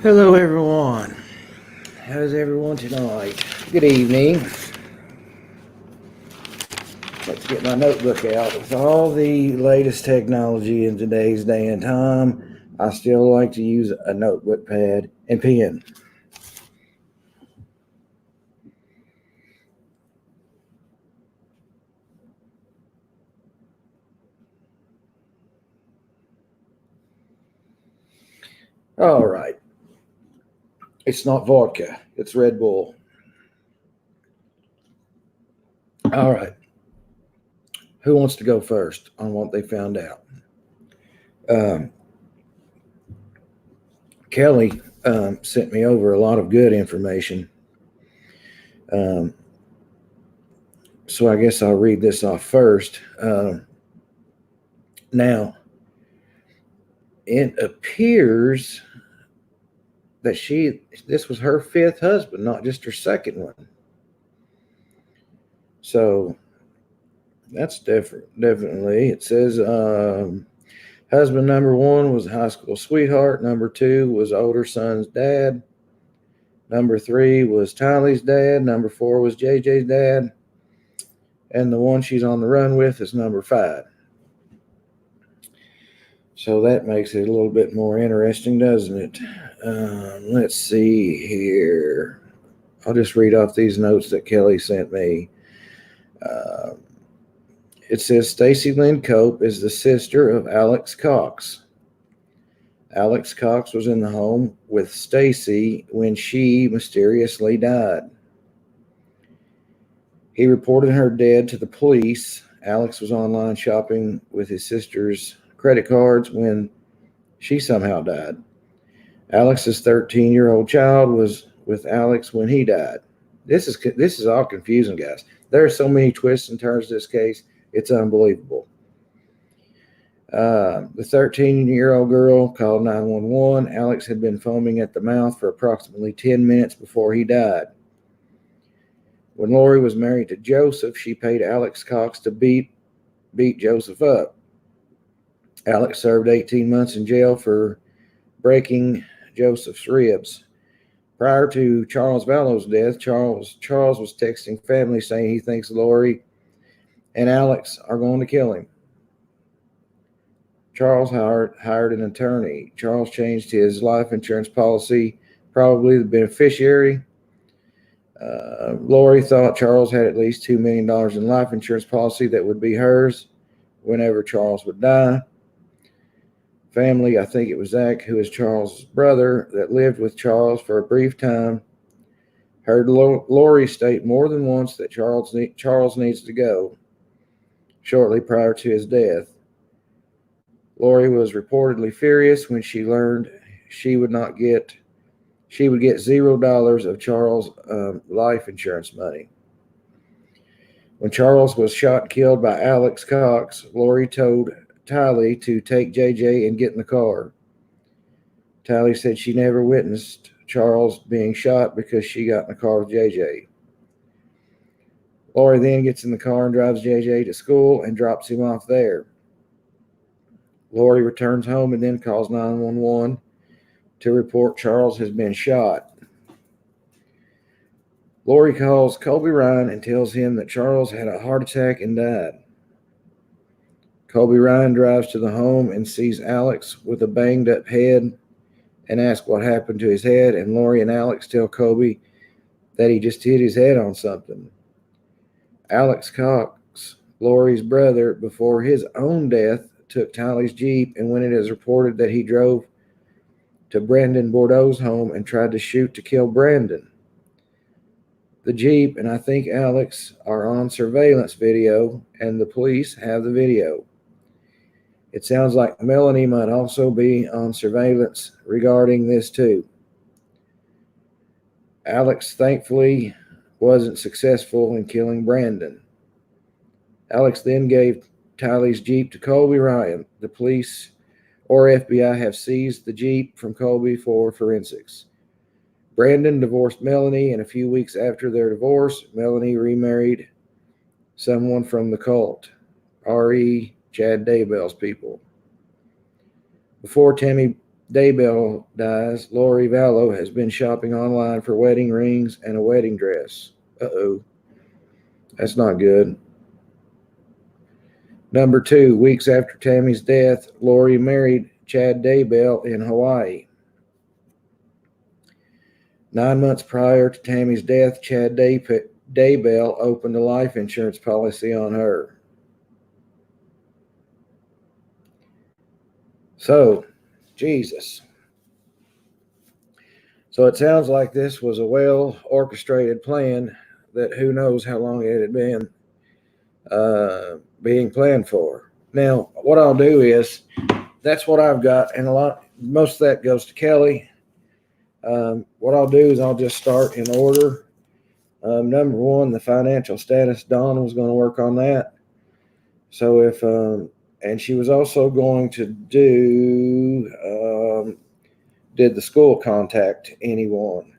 Hello, everyone. How's everyone tonight? Good evening. Let's get my notebook out. With all the latest technology in today's day and time, I still like to use a notebook pad and pen. All right. It's not vodka, it's Red Bull. All right. Who wants to go first on what they found out? Um, Kelly sent me over a lot of good information. Um, so I guess I'll read this off first. Now, it appears that this was her fifth husband, not just her second one. So that's different. Definitely. It says husband number one was a high school sweetheart. Number two was older son's dad. Number three was Tylee's dad. Number four was JJ's dad. And the one she's on the run with is number five. So that makes it a little bit more interesting, doesn't it? Let's see here. I'll just read off these notes that Kelly sent me. Uh, it says Stacy Lynn Cope is the sister of Alex Cox. Alex Cox was in the home with Stacy when she mysteriously died. He reported her dead to the police. Alex was online shopping with his sister's credit cards when she somehow died. Alex's 13-year-old child was with Alex when he died. This is all confusing, guys. There are so many twists and turns to this case. It's unbelievable. The 13-year-old girl called 911. Alex had been foaming at the mouth for approximately 10 minutes before he died. When Lori was married to Joseph, she paid Alex Cox to beat Joseph up. Alex served 18 months in jail for breaking Joseph's ribs. Prior to Charles Vallow's death, Charles was texting family saying he thinks Lori and Alex are going to kill him. Charles hired an attorney. Charles changed his life insurance policy, probably the beneficiary. Lori thought Charles had at least $2 million in life insurance policy that would be hers whenever Charles would die. Family, I think it was Zach, who is Charles' brother, that lived with Charles for a brief time, heard Lori state more than once that Charles needs to go shortly prior to his death. Lori was reportedly furious when she learned she would get $0 of Charles' life insurance money. When Charles was shot and killed by Alex Cox, Lori told Tylee to take JJ and get in the car. Tylee said she never witnessed Charles being shot because she got in the car with JJ. Lori then gets in the car and drives JJ to school and drops him off there. Lori returns home and then calls 911 to report Charles has been shot. Lori calls Colby Ryan and tells him that Charles had a heart attack and died. Colby Ryan drives to the home and sees Alex with a banged up head and asks what happened to his head, and Lori and Alex tell Colby that he just hit his head on something. Alex Cox, Lori's brother, before his own death, took Tylee's Jeep, and when it is reported that he drove to Brandon Bordeaux's home and tried to shoot to kill Brandon. The Jeep and I think Alex are on surveillance video, and the police have the video. It sounds like Melanie might also be on surveillance regarding this too. Alex thankfully wasn't successful in killing Brandon. Alex then gave Tylee's Jeep to Colby Ryan. The police or FBI have seized the Jeep from Colby for forensics. Brandon divorced Melanie, and a few weeks after their divorce, Melanie remarried someone from the cult, R.E. Chad Daybells people. Before Tammy Daybell dies. Lori Vallow has been shopping online for wedding rings and a wedding dress. Uh-oh. That's not good. Number 2, weeks after Tammy's death, Lori married Chad Daybell in Hawaii. 9 months prior to Tammy's death, Chad Daybell opened a life insurance policy on her. So, Jesus. So it sounds like this was a well-orchestrated plan that who knows how long it had been being planned for. Now, what I'll do is, that's what I've got, and most of that goes to Kelly. What I'll do is I'll just start in order. Number 1, the financial status. Dawn was going to work on that. So and she was also going to do, did the school contact anyone?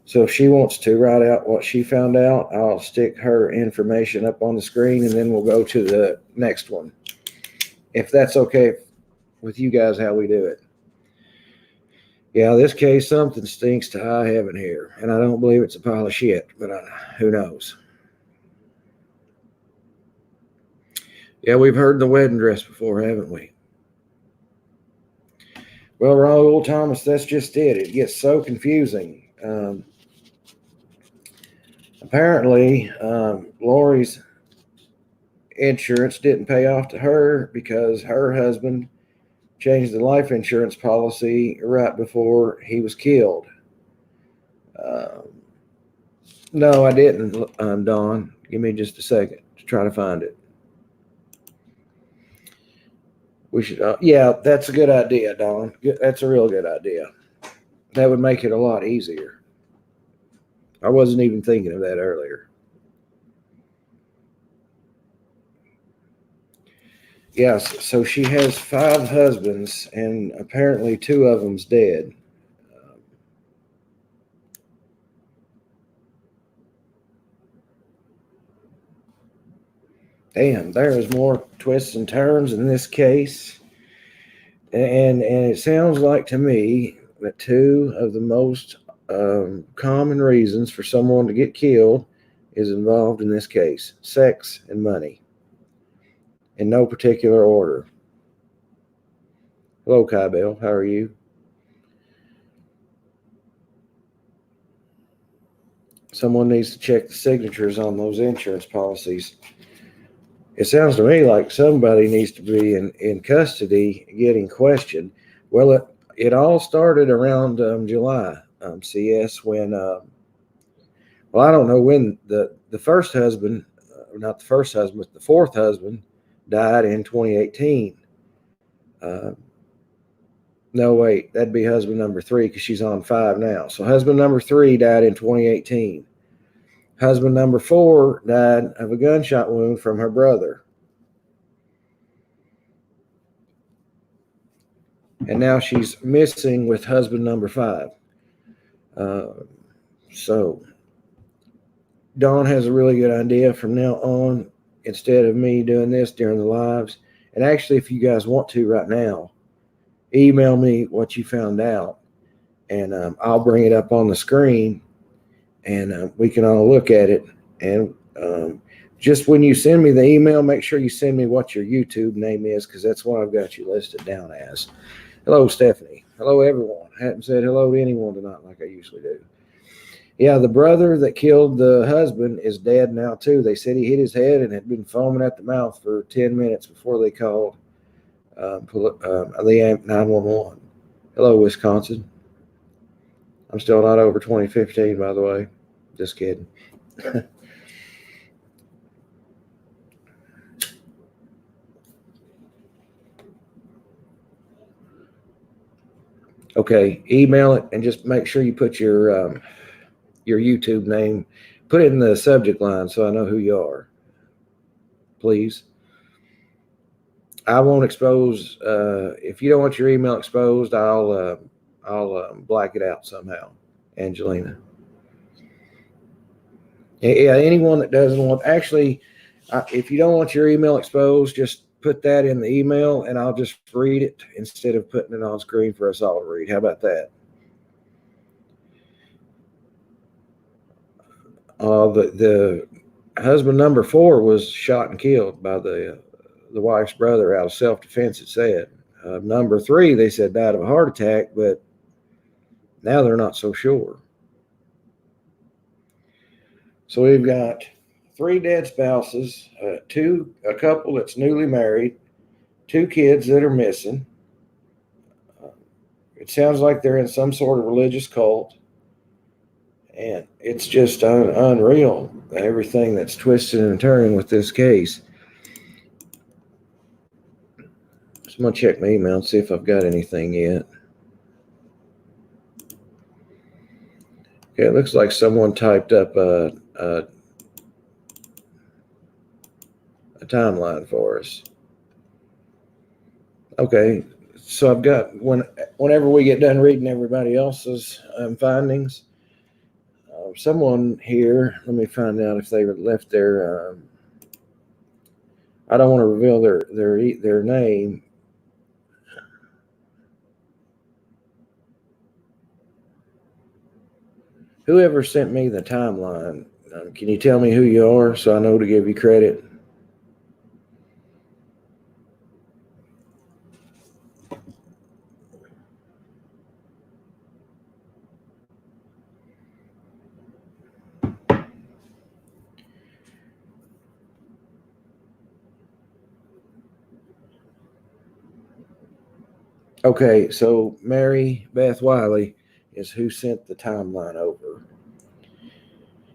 So if she wants to write out what she found out, I'll stick her information up on the screen, and then we'll go to the next one. If that's okay with you guys, how we do it. Yeah, this case, something stinks to high heaven here, and I don't believe it's a pile of shit, but who knows? Yeah, we've heard the wedding dress before, haven't we? Well, Raul Thomas, that's just it. It gets so confusing. Apparently, Lori's insurance didn't pay off to her because her husband changed the life insurance policy right before he was killed. No, I didn't, Dawn. Give me just a second to try to find it. We should, yeah, that's a good idea, Dawn. That's a real good idea. That would make it a lot easier. I wasn't even thinking of that earlier. Yes, so she has 5 husbands, and apparently 2 of them's dead. Damn, there is more twists and turns in this case. And it sounds like to me that 2 of the most common reasons for someone to get killed is involved in this case: sex and money, in no particular order. Hello, Kybell. How are you? Someone needs to check the signatures on those insurance policies. It sounds to me like somebody needs to be in custody getting questioned. Well, it all started around July, CS, when, well, I don't know when the first husband, not the first husband, but the 4th husband died in 2018. No, wait, that'd be husband number 3 because she's on 5 now. So husband number 3 died in 2018. Husband number 4 died of a gunshot wound from her brother. And now she's missing with husband number 5. So Dawn has a really good idea from now on, instead of me doing this during the lives. And actually, if you guys want to right now, email me what you found out, and I'll bring it up on the screen, and we can all look at it. And just when you send me the email, make sure you send me what your YouTube name is, because that's what I've got you listed down as. Hello, Stephanie. Hello, everyone. I haven't said hello to anyone tonight like I usually do. Yeah, the brother that killed the husband is dead now, too. They said he hit his head and had been foaming at the mouth for 10 minutes before they called the 911. Hello, Wisconsin. I'm still not over 2015, by the way. Just kidding. Okay, email it and just make sure you put your YouTube name. Put it in the subject line so I know who you are, please. I won't expose. If you don't want your email exposed, I'll black it out somehow. Angelina. Yeah, anyone that doesn't want, actually, if you don't want your email exposed, just put that in the email, and I'll just read it instead of putting it on screen for us all to read. How about that? The husband number 4 was shot and killed by the wife's brother out of self-defense, it said. Number 3, they said, died of a heart attack, but now they're not so sure. So we've got 3 dead spouses, a couple that's newly married, 2 kids that are missing. It sounds like they're in some sort of religious cult. And it's just unreal, everything that's twisted and turning with this case. So I'm going to check my email and see if I've got anything yet. Okay, it looks like someone typed up a timeline for us. Okay, so I've got, whenever we get done reading everybody else's findings, someone here, let me find out if they left their, I don't want to reveal their name. Whoever sent me the timeline, can you tell me who you are so I know to give you credit? Okay, so Mary Beth Wiley is who sent the timeline over.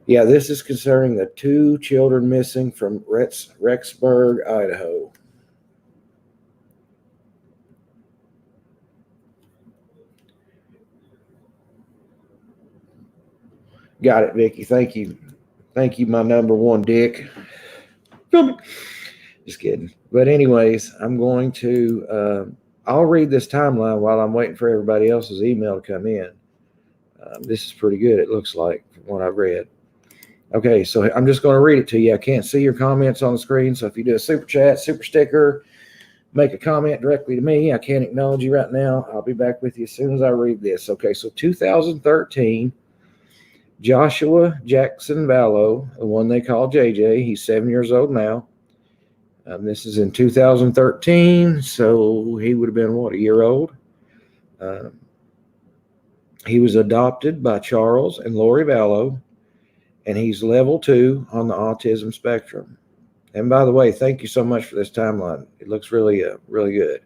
Yeah, this is concerning the 2 children missing from Rexburg, Idaho. Got it, Vicky. Thank you. Thank you, my number 1 dick. Just kidding. But anyways, I'm going to, I'll read this timeline while I'm waiting for everybody else's email to come in. This is pretty good, it looks like, from what I've read. Okay, so I'm just going to read it to you. I can't see your comments on the screen, so if you do a super chat, super sticker, make a comment directly to me, I can't acknowledge you right now. I'll be back with you as soon as I read this. Okay, so 2013, Joshua Jackson Vallow, the one they call JJ, he's 7 years old now. This is in 2013, so he would have been, what, a year old? He was adopted by Charles and Lori Vallow, and he's level 2 on the autism spectrum. And by the way, thank you so much for this timeline. It looks really, really good.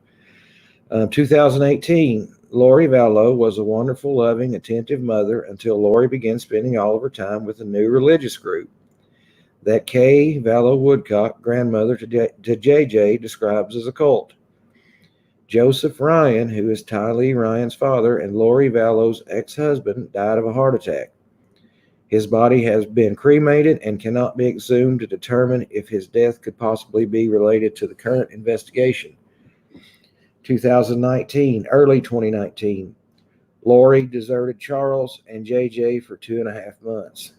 2018, Lori Vallow was a wonderful, loving, attentive mother until Lori began spending all of her time with a new religious group that Kay Vallow Woodcock, grandmother to JJ, describes as a cult. Joseph Ryan, who is Tylee Ryan's father and Lori Vallow's ex-husband, died of a heart attack. His body has been cremated and cannot be exhumed to determine if his death could possibly be related to the current investigation. 2019, early 2019, Lori deserted Charles and JJ for 2.5 months.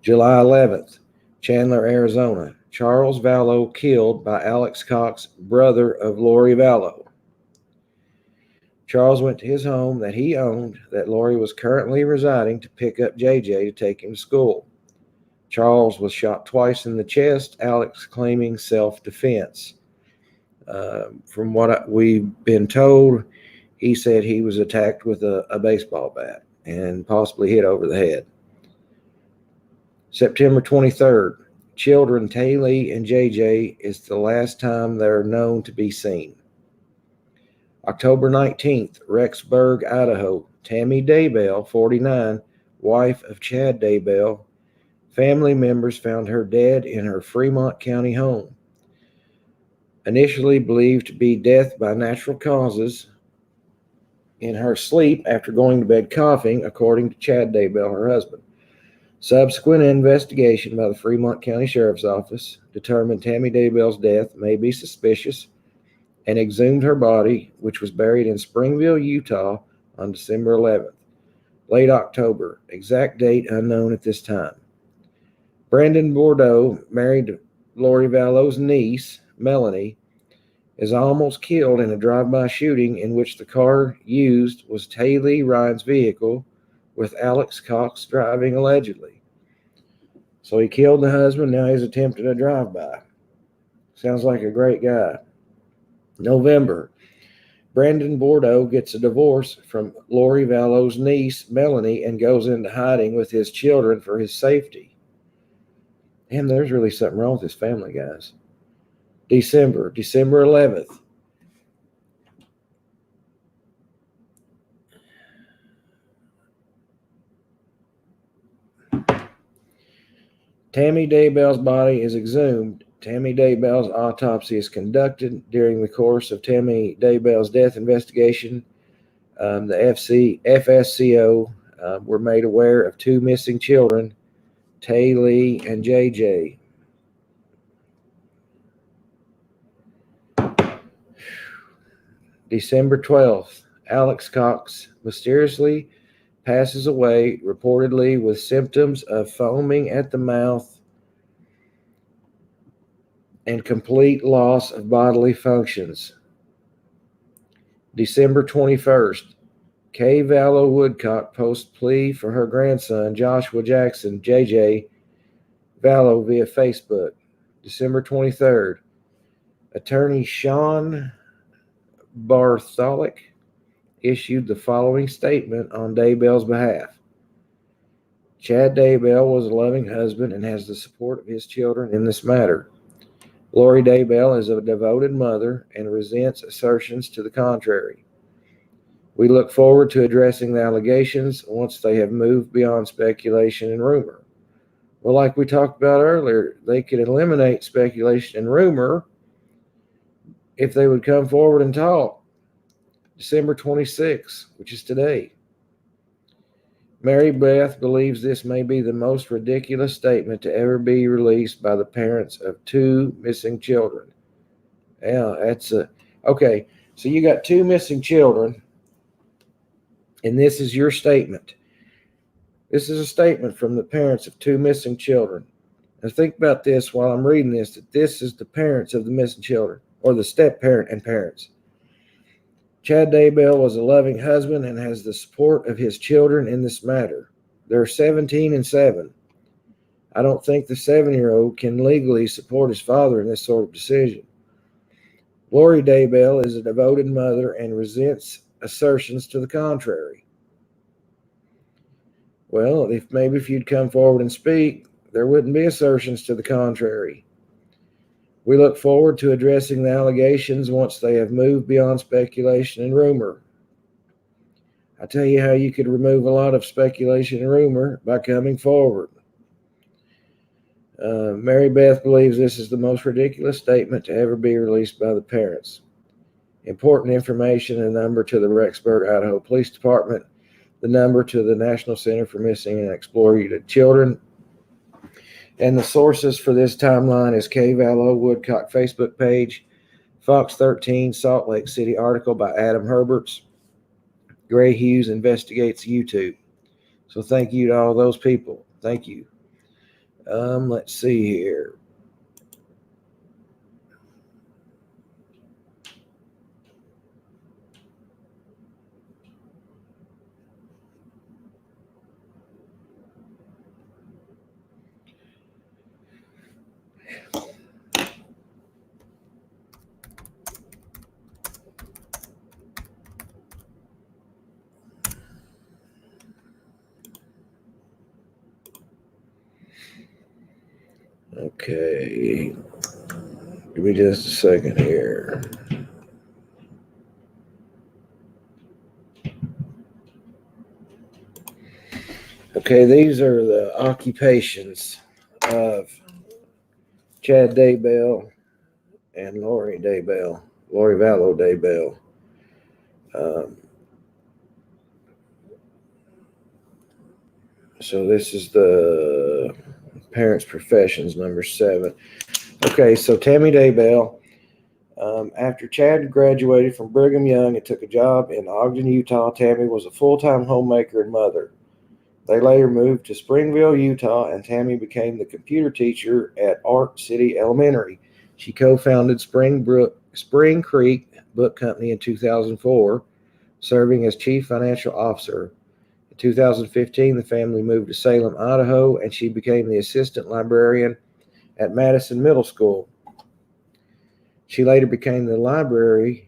July 11th, Chandler, Arizona. Charles Vallow killed by Alex Cox, brother of Lori Vallow. Charles went to his home that he owned that Lori was currently residing to pick up JJ to take him to school. Charles was shot twice in the chest, Alex claiming self-defense. From what we've been told, he said he was attacked with a baseball bat and possibly hit over the head. September 23rd, children Tylee and JJ is the last time they're known to be seen. October 19th, Rexburg, Idaho. Tammy Daybell, 49, wife of Chad Daybell. Family members found her dead in her Fremont County home. Initially believed to be death by natural causes in her sleep after going to bed coughing, according to Chad Daybell, her husband. Subsequent investigation by the Fremont County Sheriff's Office determined Tammy Daybell's death may be suspicious and exhumed her body, which was buried in Springville, Utah on December 11th. Late October, exact date unknown at this time. Brandon Bordeaux, married Lori Vallow's niece, Melanie, is almost killed in a drive-by shooting in which the car used was Taylor Ryan's vehicle, with Alex Cox driving allegedly. So he killed the husband, now he's attempted a drive-by. Sounds like a great guy. November, Brandon Bordeaux gets a divorce from Lori Vallow's niece, Melanie, and goes into hiding with his children for his safety. Damn, there's really something wrong with this family, guys. December 11th. Tammy Daybell's body is exhumed. Tammy Daybell's autopsy is conducted. During the course of Tammy Daybell's death investigation, the FSCO were made aware of two missing children, Tay Lee and JJ. December 12th, Alex Cox mysteriously passes away, reportedly with symptoms of foaming at the mouth and complete loss of bodily functions. December 21st, Kay Vallow Woodcock posts plea for her grandson, Joshua Jackson, JJ Vallow, via Facebook. December 23rd, attorney Sean Bartholic issued the following statement on Daybell's behalf. Chad Daybell was a loving husband and has the support of his children in this matter. Lori Daybell is a devoted mother and resents assertions to the contrary. We look forward to addressing the allegations once they have moved beyond speculation and rumor. Well, like we talked about earlier, they could eliminate speculation and rumor if they would come forward and talk. December 26th, which is today. Mary Beth believes this may be the most ridiculous statement to ever be released by the parents of two missing children. Yeah, okay. So you got two missing children, and this is your statement. This is a statement from the parents of two missing children. Now think about this while I'm reading this, that this is the parents of the missing children, or the step-parent and parents. Chad Daybell was a loving husband and has the support of his children in this matter. They're 17 and 7. I don't think the 7-year-old can legally support his father in this sort of decision. Lori Daybell is a devoted mother and resents assertions to the contrary. Well, if you'd come forward and speak, there wouldn't be assertions to the contrary. We look forward to addressing the allegations once they have moved beyond speculation and rumor. I tell you how you could remove a lot of speculation and rumor by coming forward. Mary Beth believes this is the most ridiculous statement to ever be released by the parents. Important information and number to the Rexburg, Idaho Police Department, the number to the National Center for Missing and Exploited Children. And the sources for this timeline is Kay Vallow Woodcock Facebook page, Fox 13 Salt Lake City article by Adam Herberts, Gray Hughes Investigates YouTube. So thank you to all those people. Thank you. Let's see here. Okay. Give me just a second here. Okay, these are the occupations of Chad Daybell and Lori Daybell, Lori Vallow Daybell. So this is the parents' professions, number 7. Okay, so Tammy Daybell, after Chad graduated from Brigham Young and took a job in Ogden, Utah, Tammy was a full-time homemaker and mother. They later moved to Springville, Utah, and Tammy became the computer teacher at Art City Elementary. She co-founded Spring Creek Book Company in 2004, serving as chief financial officer. In 2015, the family moved to Salem, Idaho, and she became the assistant librarian at Madison Middle School. She later became the librarian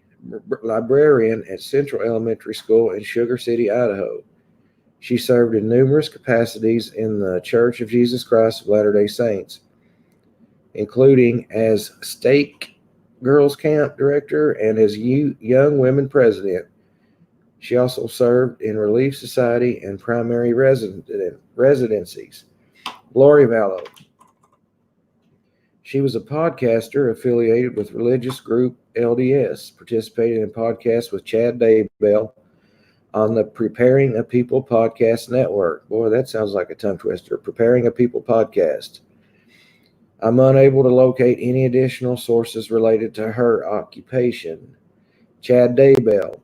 at Central Elementary School in Sugar City, Idaho. She served in numerous capacities in the Church of Jesus Christ of Latter-day Saints, including as State Girls Camp Director and as Young Women President. She also served in Relief Society and primary residencies. Lori Vallow. She was a podcaster affiliated with religious group LDS, participated in podcasts with Chad Daybell on the Preparing a People podcast network. Boy, that sounds like a tongue twister. Preparing a People podcast. I'm unable to locate any additional sources related to her occupation. Chad Daybell.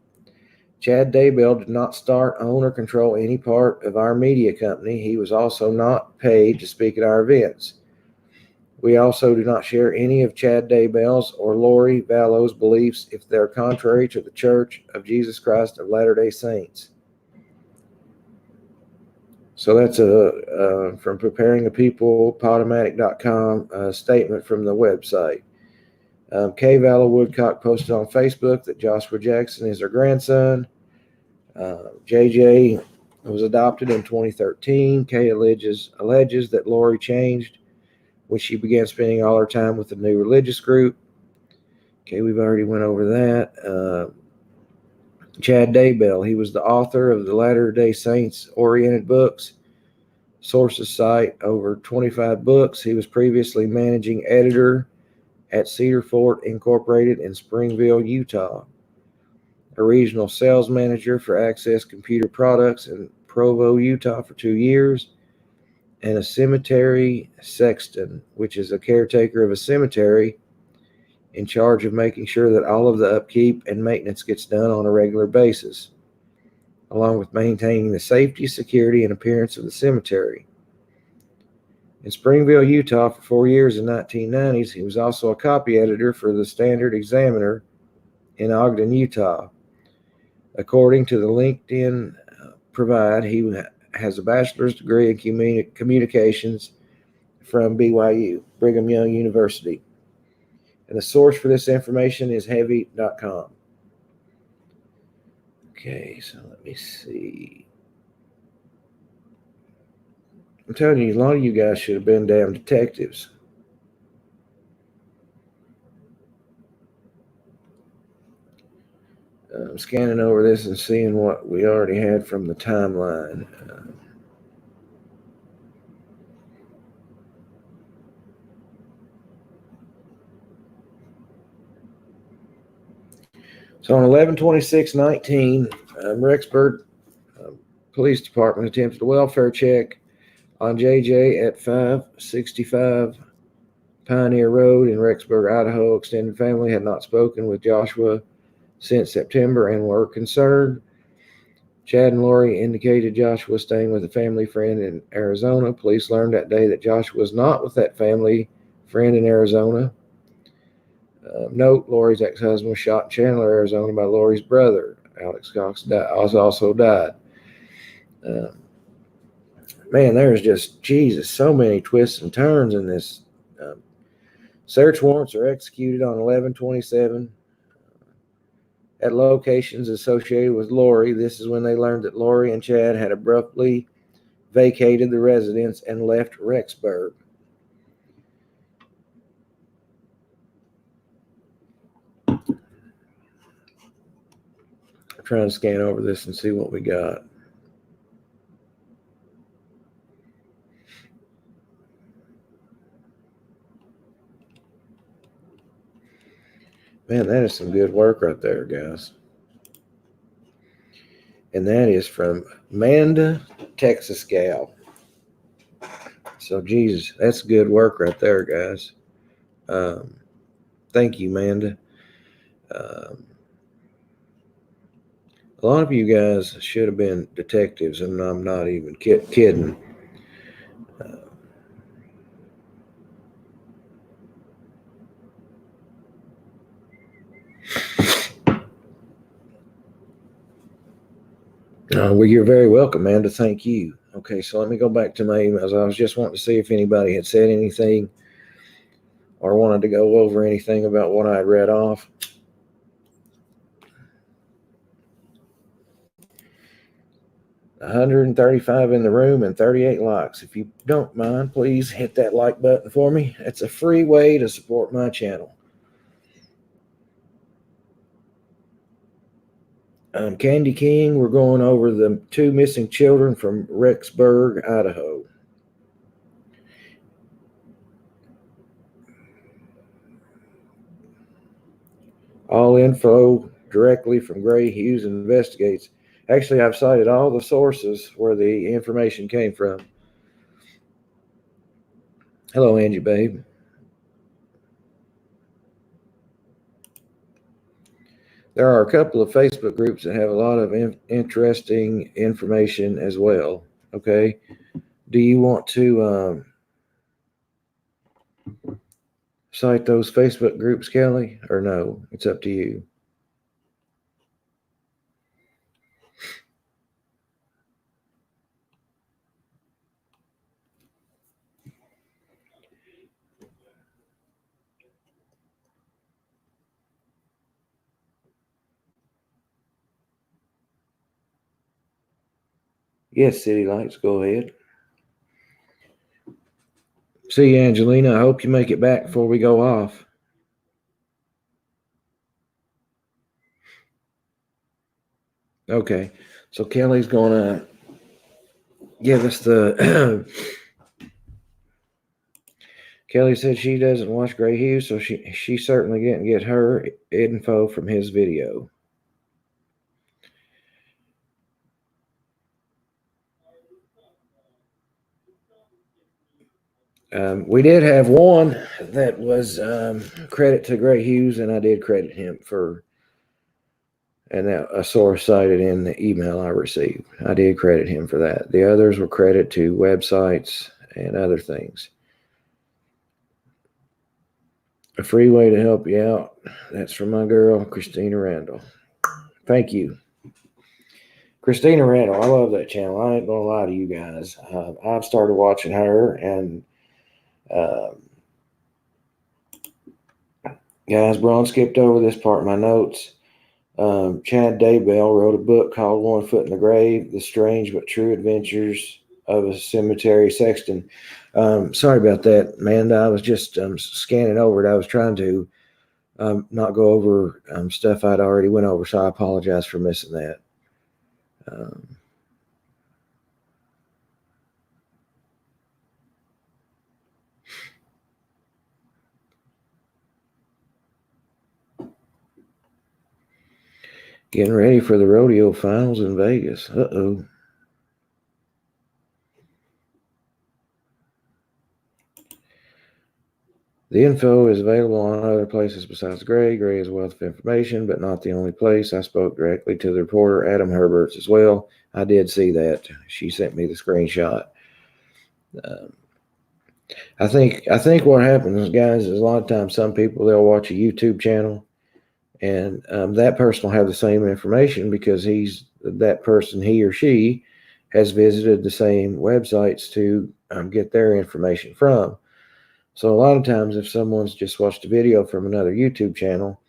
Chad Daybell did not start, own, or control any part of our media company. He was also not paid to speak at our events. We also do not share any of Chad Daybell's or Lori Vallow's beliefs if they're contrary to the Church of Jesus Christ of Latter-day Saints. So that's from Preparing a People, Podomatic.com, a statement from the website. Kay Vallow Woodcock posted on Facebook that Joshua Jackson is her grandson. JJ was adopted in 2013. Kay alleges that Lori changed when she began spending all her time with the new religious group. Okay, we've already went over that. Chad Daybell, he was the author of the Latter-day Saints oriented books. Sources cite over 25 books. He was previously managing editor at Cedar Fort Incorporated in Springville, Utah, a regional sales manager for Access Computer Products in Provo, Utah for 2 years, and a cemetery sexton, which is a caretaker of a cemetery in charge of making sure that all of the upkeep and maintenance gets done on a regular basis, along with maintaining the safety, security, and appearance of the cemetery. In Springville, Utah for 4 years in the 1990s, he was also a copy editor for the Standard Examiner in Ogden, Utah. According to the LinkedIn provide, he has a bachelor's degree in communications from BYU, Brigham Young University. And the source for this information is heavy.com. Okay, so let me see. I'm telling you, a lot of you guys should have been damn detectives. I'm scanning over this and seeing what we already had from the timeline. So on 11/26/19, Rexburg Police Department attempted a welfare check on JJ at 565 Pioneer Road in Rexburg, Idaho. Extended family had not spoken with Joshua since September and were concerned. Chad and Lori indicated Joshua was staying with a family friend in Arizona. Police learned that day that Joshua was not with that family friend in Arizona. Note, Lori's ex-husband was shot in Chandler, Arizona by Lori's brother. Alex Cox also died. Man, there's just, Jesus, so many twists and turns in this. Search warrants are executed on 11/27 at locations associated with Lori. This is when they learned that Lori and Chad had abruptly vacated the residence and left Rexburg. I'm trying to scan over this and see what we got. Man, that is some good work right there, guys. And that is from Manda, Texas gal. So, Jesus, that's good work right there, guys. Thank you, Manda. A lot of you guys should have been detectives, and I'm not even kidding. Well, you're very welcome, Amanda. Thank you. Okay, so let me go back to my emails. I was just wanting to see if anybody had said anything or wanted to go over anything about what I read off. $135 in the room and 38 likes. If you don't mind, please hit that like button for me. It's a free way to support my channel. Candy King, we're going over the 2 missing children from Rexburg, Idaho. All info directly from Gray Hughes Investigates. Actually, I've cited all the sources where the information came from. Hello, Angie, babe. There are a couple of Facebook groups that have a lot of interesting information as well. Okay. Do you want to cite those Facebook groups, Kelly, or no? It's up to you. Yes, City Lights, go ahead. See you, Angelina. I hope you make it back before we go off. Okay, so Kelly's going to give us the. Kelly said she doesn't watch Gray Hughes, so she certainly didn't get her info from his video. We did have one that was credit to Gray Hughes, and I did credit him for, and that a source cited in the email I received. I did credit him for that. The others were credit to websites and other things. A free way to help you out. That's from my girl, Christina Randall. Thank you. Christina Randall, I love that channel. I ain't gonna lie to you guys. I've started watching her, and guys, Braun skipped over this part in my notes. Chad Daybell wrote a book called One Foot in the Grave: The Strange but True Adventures of a Cemetery Sexton. Sorry about that, Amanda. I was just scanning over it. I was trying to not go over stuff I'd already went over, so I apologize for missing that. Getting ready for the rodeo finals in Vegas. Uh-oh. The info is available on other places besides Gray. Gray is a wealth of information, but not the only place. I spoke directly to the reporter, Adam Herberts, as well. I did see that. She sent me the screenshot. I think what happens, guys, is a lot of times some people, they'll watch a YouTube channel, and that person will have the same information because that person, he or she, has visited the same websites to get their information from. So a lot of times, if someone's just watched a video from another YouTube channel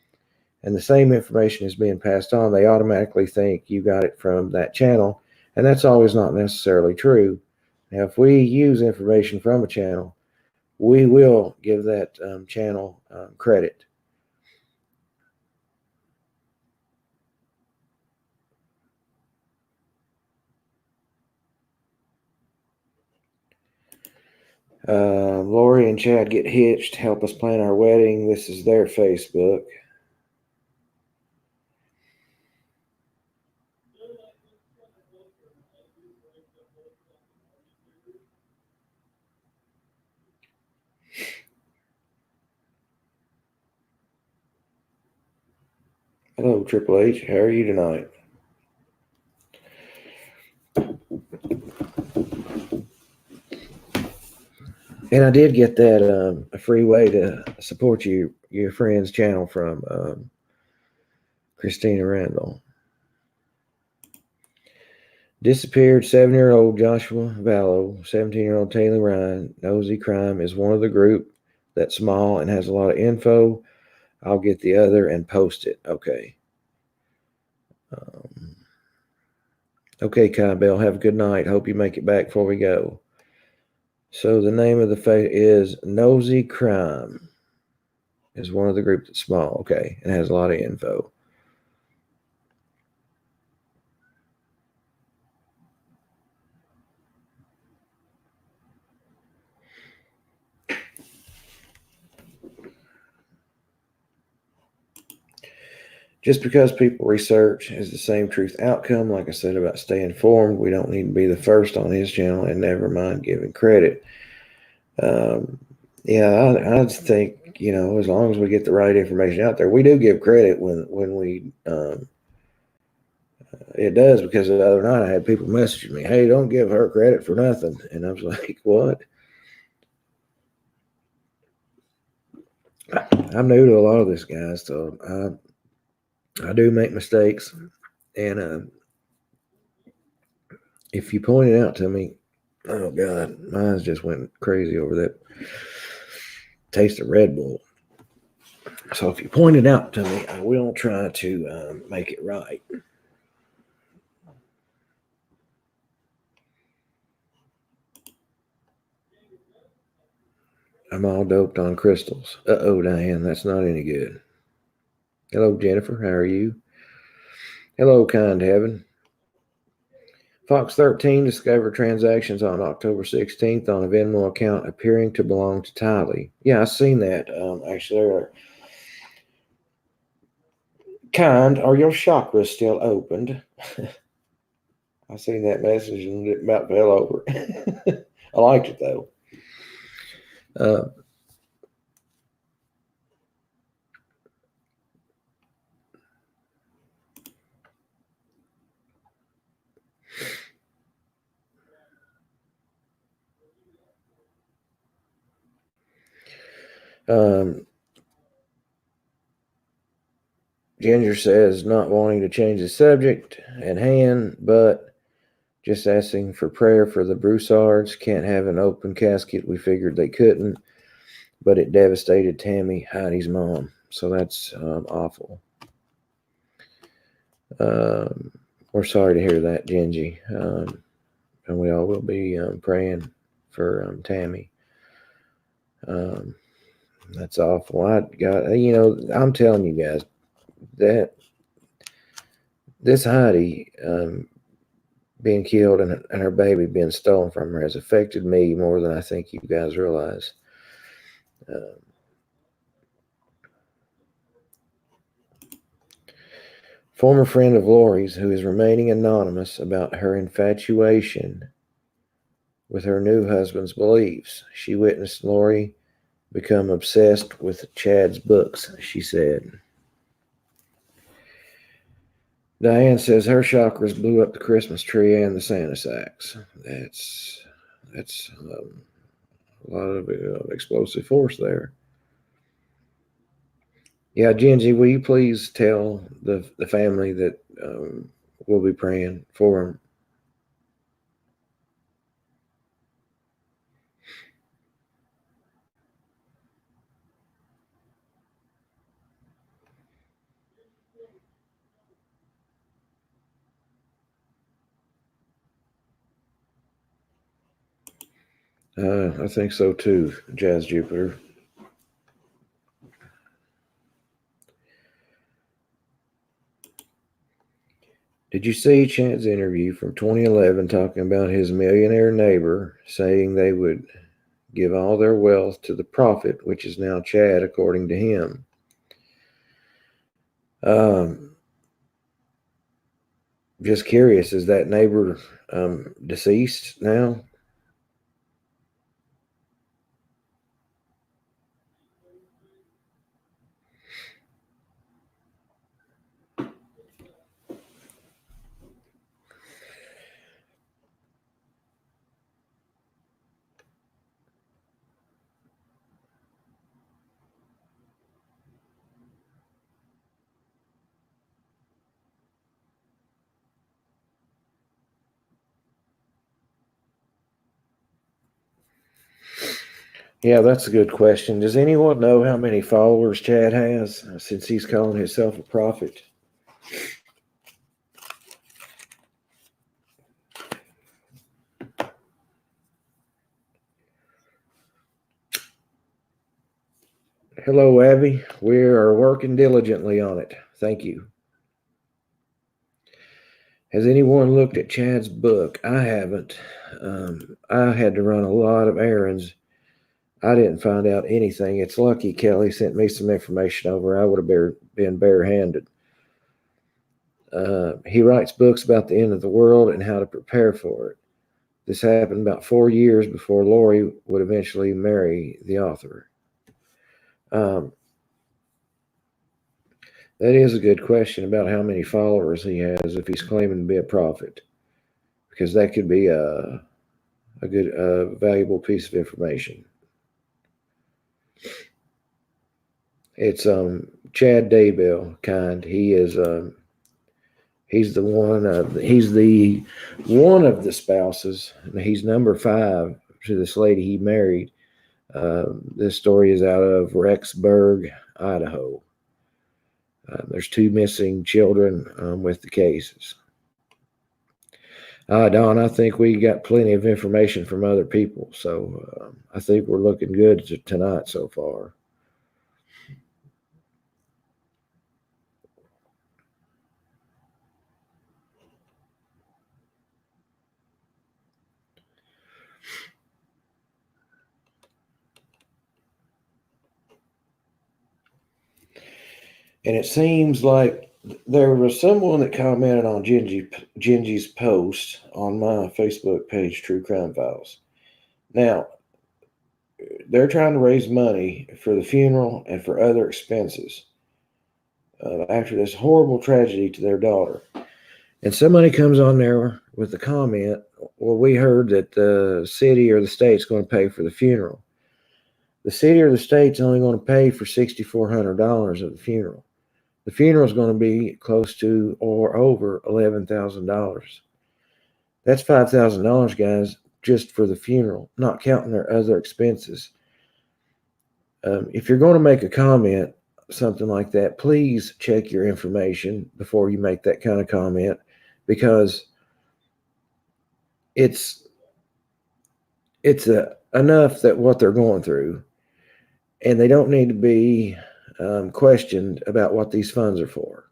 and the same information is being passed on, they automatically think you got it from that channel, and that's always not necessarily true. Now, if we use information from a channel, we will give that channel credit. Lori and Chad get hitched. Help us plan our wedding. This is their Facebook. Hello, Triple H. How are you tonight? And I did get that a free way to support your friend's channel from Christina Randall. Disappeared 7-year-old Joshua Vallow, 17-year-old Taylor Ryan. Nosy Crime is one of the group that's small and has a lot of info. I'll get the other and post it. Okay. Okay, Kai Bell, have a good night. Hope you make it back before we go. So the name of the is Nosy Crime. Is one of the group that's small. Okay, and has a lot of info. Just because people research is the same truth outcome. Like I said about stay informed, we don't need to be the first on his channel, and never mind giving credit. Yeah, I think, as long as we get the right information out there, we do give credit when we. It does, because the other night I had people messaging me, "Hey, don't give her credit for nothing," and I was like, "What?" I'm new to a lot of this, guys, so I do make mistakes, and if you point it out to me, oh God, mine just went crazy over that taste of Red Bull. So if you point it out to me, I will try to make it right. I'm all doped on crystals. Uh-oh, Diane, that's not any good. Hello, Jennifer. How are you? Hello, kind heaven. Fox 13 discovered transactions on October 16th on a Venmo account appearing to belong to Tylee. Yeah, I seen that actually earlier. Kind, are your chakras still opened? I seen that message and it about fell over. I liked it though. Ginger says not wanting to change the subject at hand, but just asking for prayer for the Broussards. Can't have an open casket. We figured they couldn't, but it devastated Tammy, Heidi's mom. So that's awful. We're sorry to hear that, Genji. And we all will be praying for Tammy. That's awful. I'm telling you guys that this Heidi being killed and her baby being stolen from her has affected me more than I think you guys realize. Former friend of Lori's, who is remaining anonymous about her infatuation with her new husband's beliefs. She witnessed Lori become obsessed with Chad's books, she said. Diane says her chakras blew up the Christmas tree and the Santa sacks. That's a lot of explosive force there. Yeah, Genji, will you please tell the family that we'll be praying for them? I think so too, Jazz Jupiter. Did you see Chad's interview from 2011 talking about his millionaire neighbor saying they would give all their wealth to the prophet, which is now Chad, according to him? Just curious, is that neighbor deceased now? Yeah, that's a good question. Does anyone know how many followers Chad has since he's calling himself a prophet? Hello, Abby. We are working diligently on it. Thank you. Has anyone looked at Chad's book? I haven't. I had to run a lot of errands. I didn't find out anything. It's lucky Kelly sent me some information over. I would have been barehanded. He writes books about the end of the world and how to prepare for it. This happened about 4 years before Lori would eventually marry the author. Um, that is a good question about how many followers he has if he's claiming to be a prophet, because that could be a good, valuable piece of information. It's Chad Daybell kind. He's the one of the spouses. He's number 5 to this lady he married. This story is out of Rexburg, Idaho. There's 2 missing children with the cases. Don, I think we got plenty of information from other people, so I think we're looking good tonight so far. And it seems like there was someone that commented on Gingy's post on my Facebook page, True Crime Files. Now, they're trying to raise money for the funeral and for other expenses after this horrible tragedy to their daughter. And somebody comes on there with the comment, well, we heard that the city or the state's going to pay for the funeral. The city or the state's only going to pay for $6,400 of the funeral. The funeral is going to be close to or over $11,000. That's $5,000, guys, just for the funeral, not counting their other expenses. If you're going to make a comment, something like that, please check your information before you make that kind of comment, because it's enough that what they're going through, and they don't need to be questioned about what these funds are for.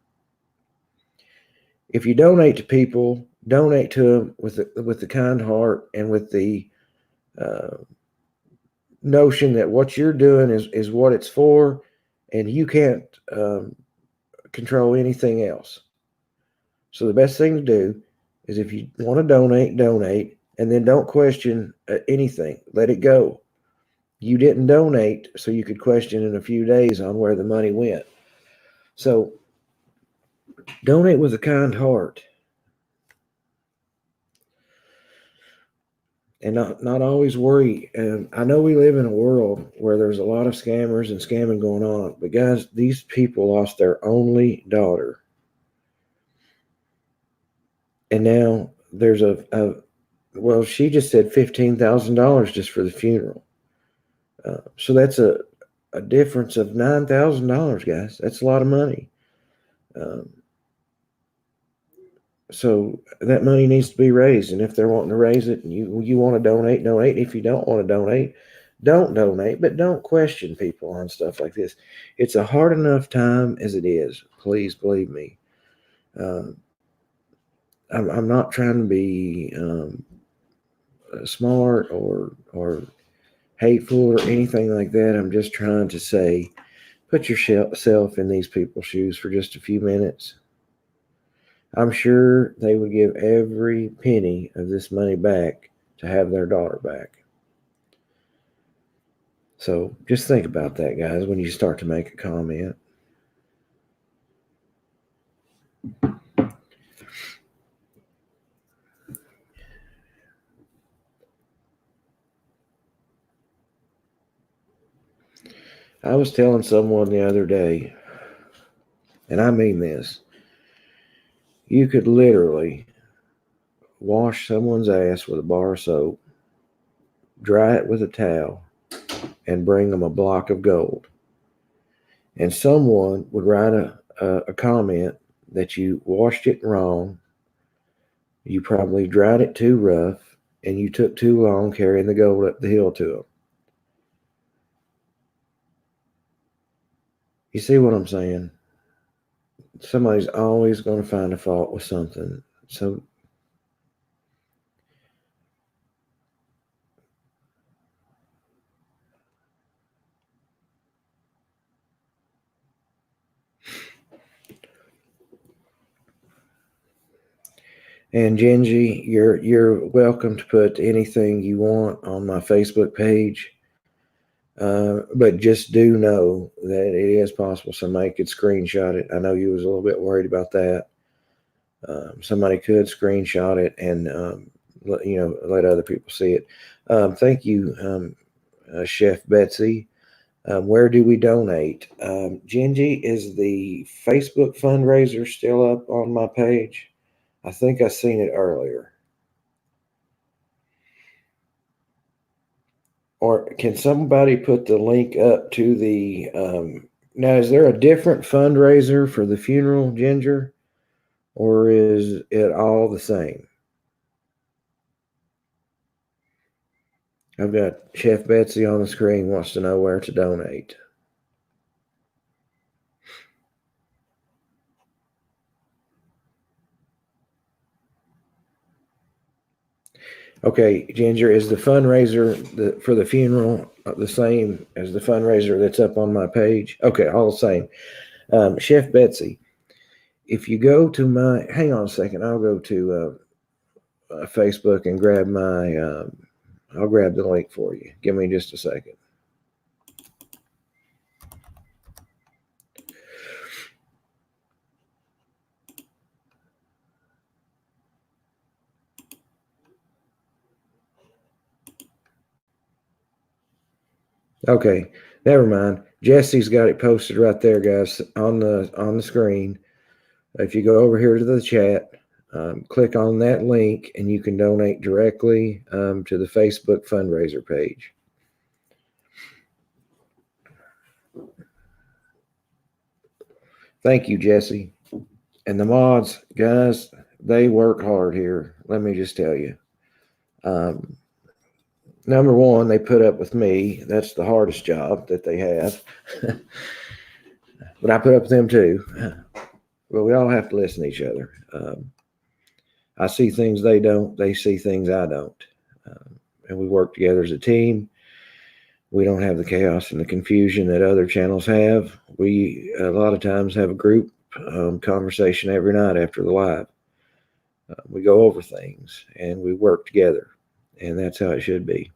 If you donate to people, donate to them with the kind heart and with the notion that what you're doing is what it's for, and you can't control anything else. So the best thing to do is, if you want to donate, and then don't question anything. Let it go. You didn't donate, so you could question in a few days on where the money went. So donate with a kind heart. And not always worry. And I know we live in a world where there's a lot of scammers and scamming going on, but guys, these people lost their only daughter, and now there's well, she just said $15,000 just for the funeral. So that's a difference of $9,000, guys. That's a lot of money. So that money needs to be raised, and if they're wanting to raise it, and you want to donate. If you don't want to donate, don't donate, but don't question people on stuff like this. It's a hard enough time as it is. Please believe me. I'm not trying to be smart or hateful or anything like that. I'm just trying to say, put yourself in these people's shoes for just a few minutes. I'm sure they would give every penny of this money back to have their daughter back. So just think about that, guys, when you start to make a comment. I was telling someone the other day, and I mean this, you could literally wash someone's ass with a bar of soap, dry it with a towel, and bring them a block of gold. And someone would write a comment that you washed it wrong, you probably dried it too rough, and you took too long carrying the gold up the hill to them. You see what I'm saying? Somebody's always going to find a fault with something. So and Genji, you're welcome to put anything you want on my Facebook page. But just do know that it is possible somebody could screenshot it. I know you was a little bit worried about that. Somebody could screenshot it and let other people see it. Thank you, Chef Betsy. Where do we donate? Genji, is the Facebook fundraiser still up on my page? I think I seen it earlier. Or can somebody put the link up to the? Now, is there a different fundraiser for the funeral, Ginger, or is it all the same? I've got Chef Betsy on the screen wants to know where to donate. Okay, Ginger, is the fundraiser for the funeral the same as the fundraiser that's up on my page? Okay, all the same. Chef Betsy, if you go to my, hang on a second, I'll go to Facebook and grab my, I'll grab the link for you. Give me just a second. Okay, never mind. Jesse's got it posted right there, guys, on the screen. If you go over here to the chat, click on that link, and you can donate directly to the Facebook fundraiser page. Thank you, Jesse. And the mods, guys, they work hard here. Let me just tell you. Number one, they put up with me. That's the hardest job that they have. But I put up with them too. But we all have to listen to each other. I see things they don't. They see things I don't. And we work together as a team. We don't have the chaos and the confusion that other channels have. We a lot of times have a group conversation every night after the live. We go over things and we work together, and that's how it should be.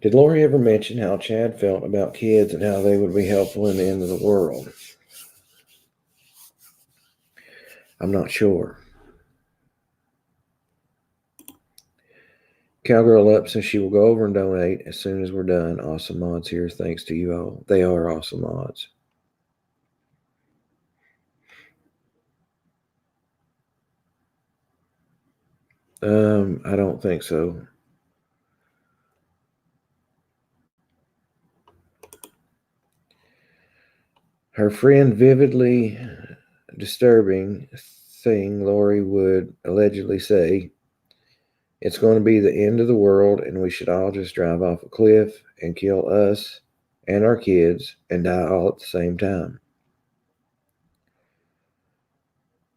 Did Lori ever mention how Chad felt about kids and how they would be helpful in the end of the world? I'm not sure. Cowgirl up says she will go over and donate as soon as we're done. Awesome mods here. Thanks to you all. They are awesome mods. I don't think so. Her friend vividly disturbing thing Lori would allegedly say, it's going to be the end of the world and we should all just drive off a cliff and kill us and our kids and die all at the same time.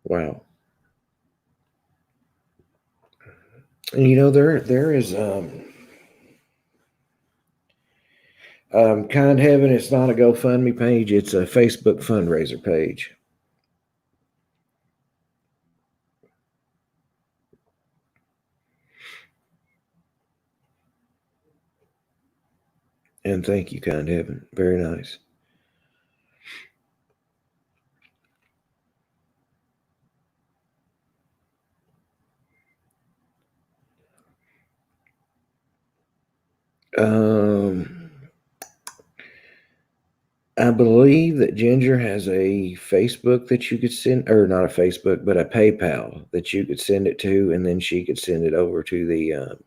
Wow. And there is Kind Heaven. It's not a GoFundMe page. It's a Facebook fundraiser page. And thank you, Kind Heaven. Very nice. I believe that Ginger has a Facebook that you could send, or not a Facebook, but a PayPal that you could send it to, and then she could send it over to the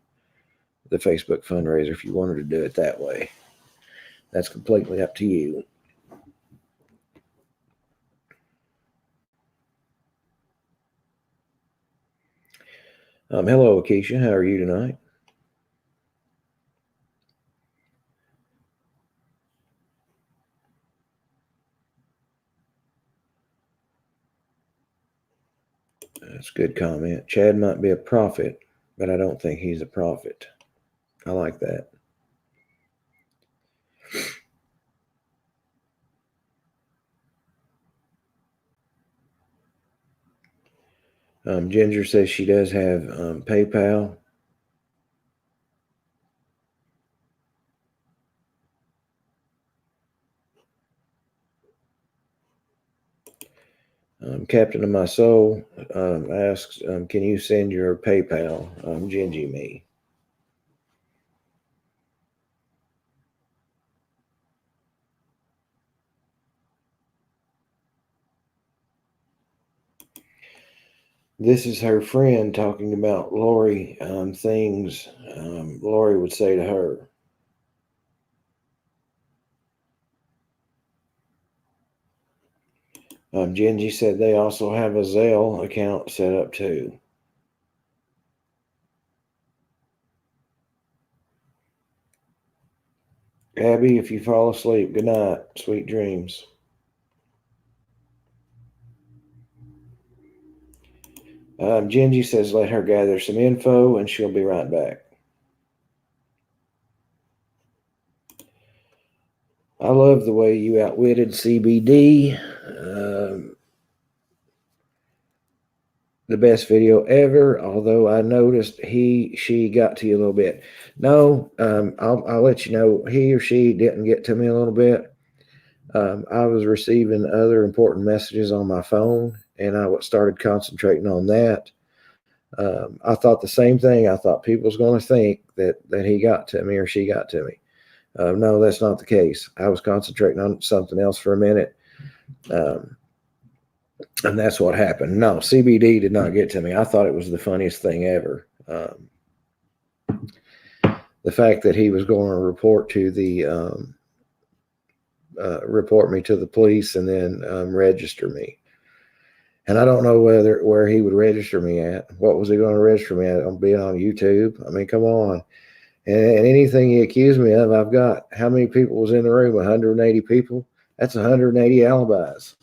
Facebook fundraiser if you wanted to do it that way. That's completely up to you. Hello, Akeisha. How are you tonight? That's a good comment. Chad might be a prophet, but I don't think he's a prophet. I like that. Ginger says she does have PayPal. Captain of My Soul asks, can you send your PayPal, Gingy me? This is her friend talking about Lori, things Lori would say to her. Gingy said they also have a Zelle account set up too. Abby, if you fall asleep, good night. Sweet dreams. Gingy says let her gather some info and she'll be right back. I love the way you outwitted CBD. The best video ever, although I noticed she got to you a little bit. No, I'll let you know, he or she didn't get to me a little bit. I was receiving other important messages on my phone, and I started concentrating on that. I thought the same thing. I thought people was going to think that he got to me or she got to me. No, that's not the case. I was concentrating on something else for a minute. And that's what happened. No, CBD did not get to me. I thought it was the funniest thing ever. The fact that he was going to report me to the police and then register me. And I don't know where he would register me at. What was he going to register me at? On being on YouTube? I mean, come on. And anything he accused me of, I've got. How many people was in the room? 180 people. That's 180 alibis.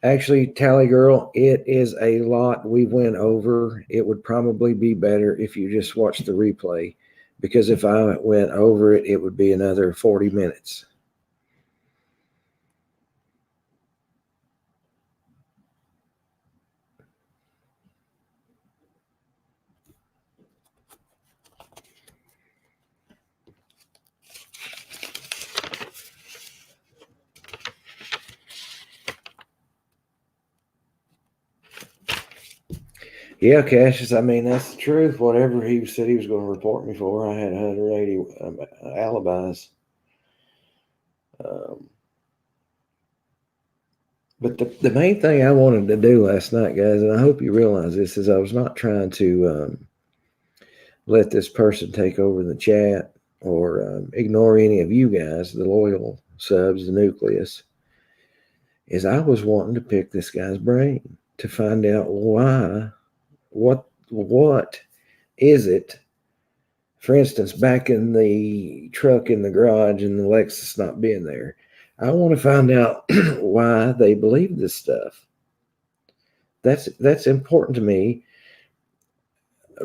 Actually, Tally Girl, it is a lot we went over. It would probably be better if you just watched the replay, because if I went over it, it would be another 40 minutes. Yeah, Cassius, I mean, that's the truth. Whatever he said he was going to report me for, I had 180 alibis. But the main thing I wanted to do last night, guys, and I hope you realize this, is I was not trying to let this person take over the chat or ignore any of you guys, the loyal subs, the nucleus. Is I was wanting to pick this guy's brain to find out why, what is it? For instance, back in the truck in the garage and the Lexus not being there, I want to find out why they believe this stuff. That's important to me,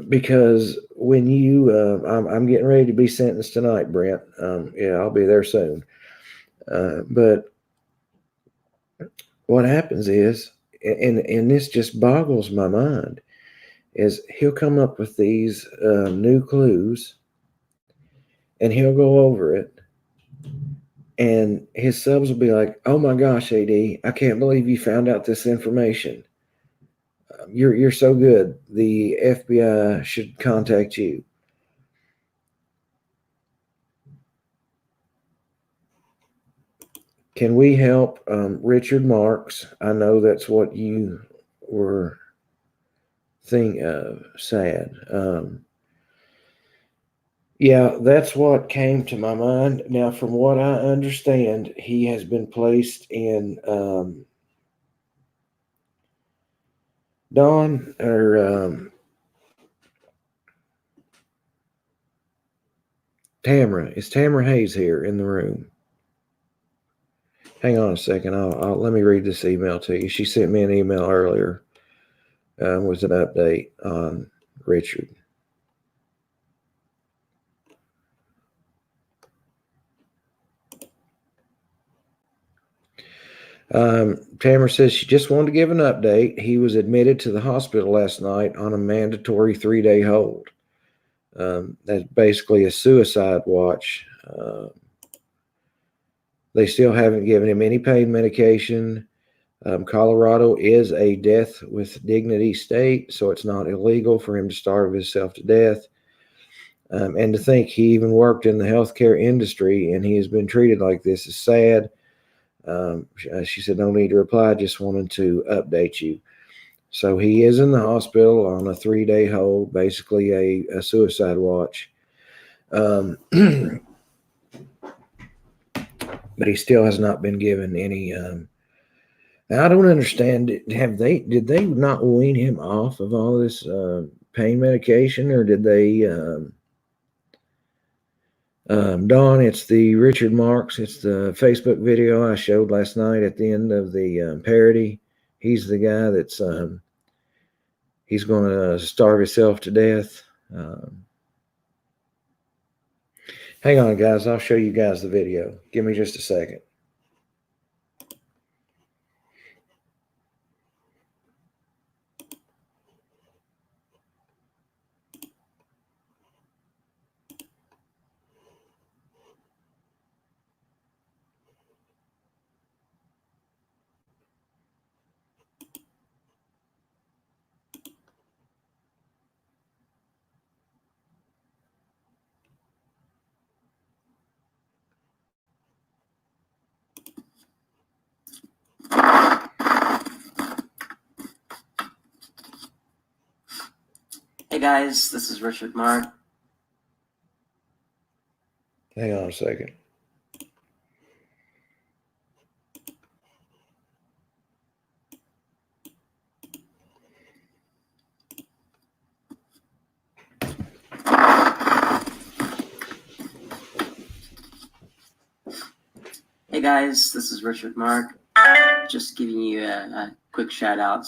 because when you, I'm getting ready to be sentenced tonight, Brent. Yeah, I'll be there soon. But what happens is, and this just boggles my mind, is he'll come up with these new clues, and he'll go over it, and his subs will be like, "Oh my gosh, AD, I can't believe you found out this information." You're so good. The FBI should contact you. Can we help Richard Marks? I know that's what you were thinking of. Sad. Yeah, that's what came to my mind. Now, from what I understand, he has been placed in Dawn or Tamara. Is Tamara Hayes here in the room? Hang on a second. I'll let me read this email to you. She sent me an email earlier with an update on Richard. Tamara says she just wanted to give an update. He was admitted to the hospital last night on a mandatory 3-day hold. That's basically a suicide watch. They still haven't given him any pain medication. Colorado is a death with dignity state, so it's not illegal for him to starve himself to death. And to think he even worked in the healthcare industry and he has been treated like this is sad. She said, no need to reply, just wanted to update you. So he is in the hospital on a 3-day hold, basically a suicide watch. But he still has not been given any. I don't understand. Did they not wean him off of all this pain medication, or did they? Dawn, it's the Richard Marks. It's the Facebook video I showed last night at the end of the parody. He's the guy that's he's going to starve himself to death. Hang on, guys. I'll show you guys the video. Give me just a second. Hey guys, this is Richard Mark. Hang on a second. Hey guys, this is Richard Mark. Just giving you a quick shout out.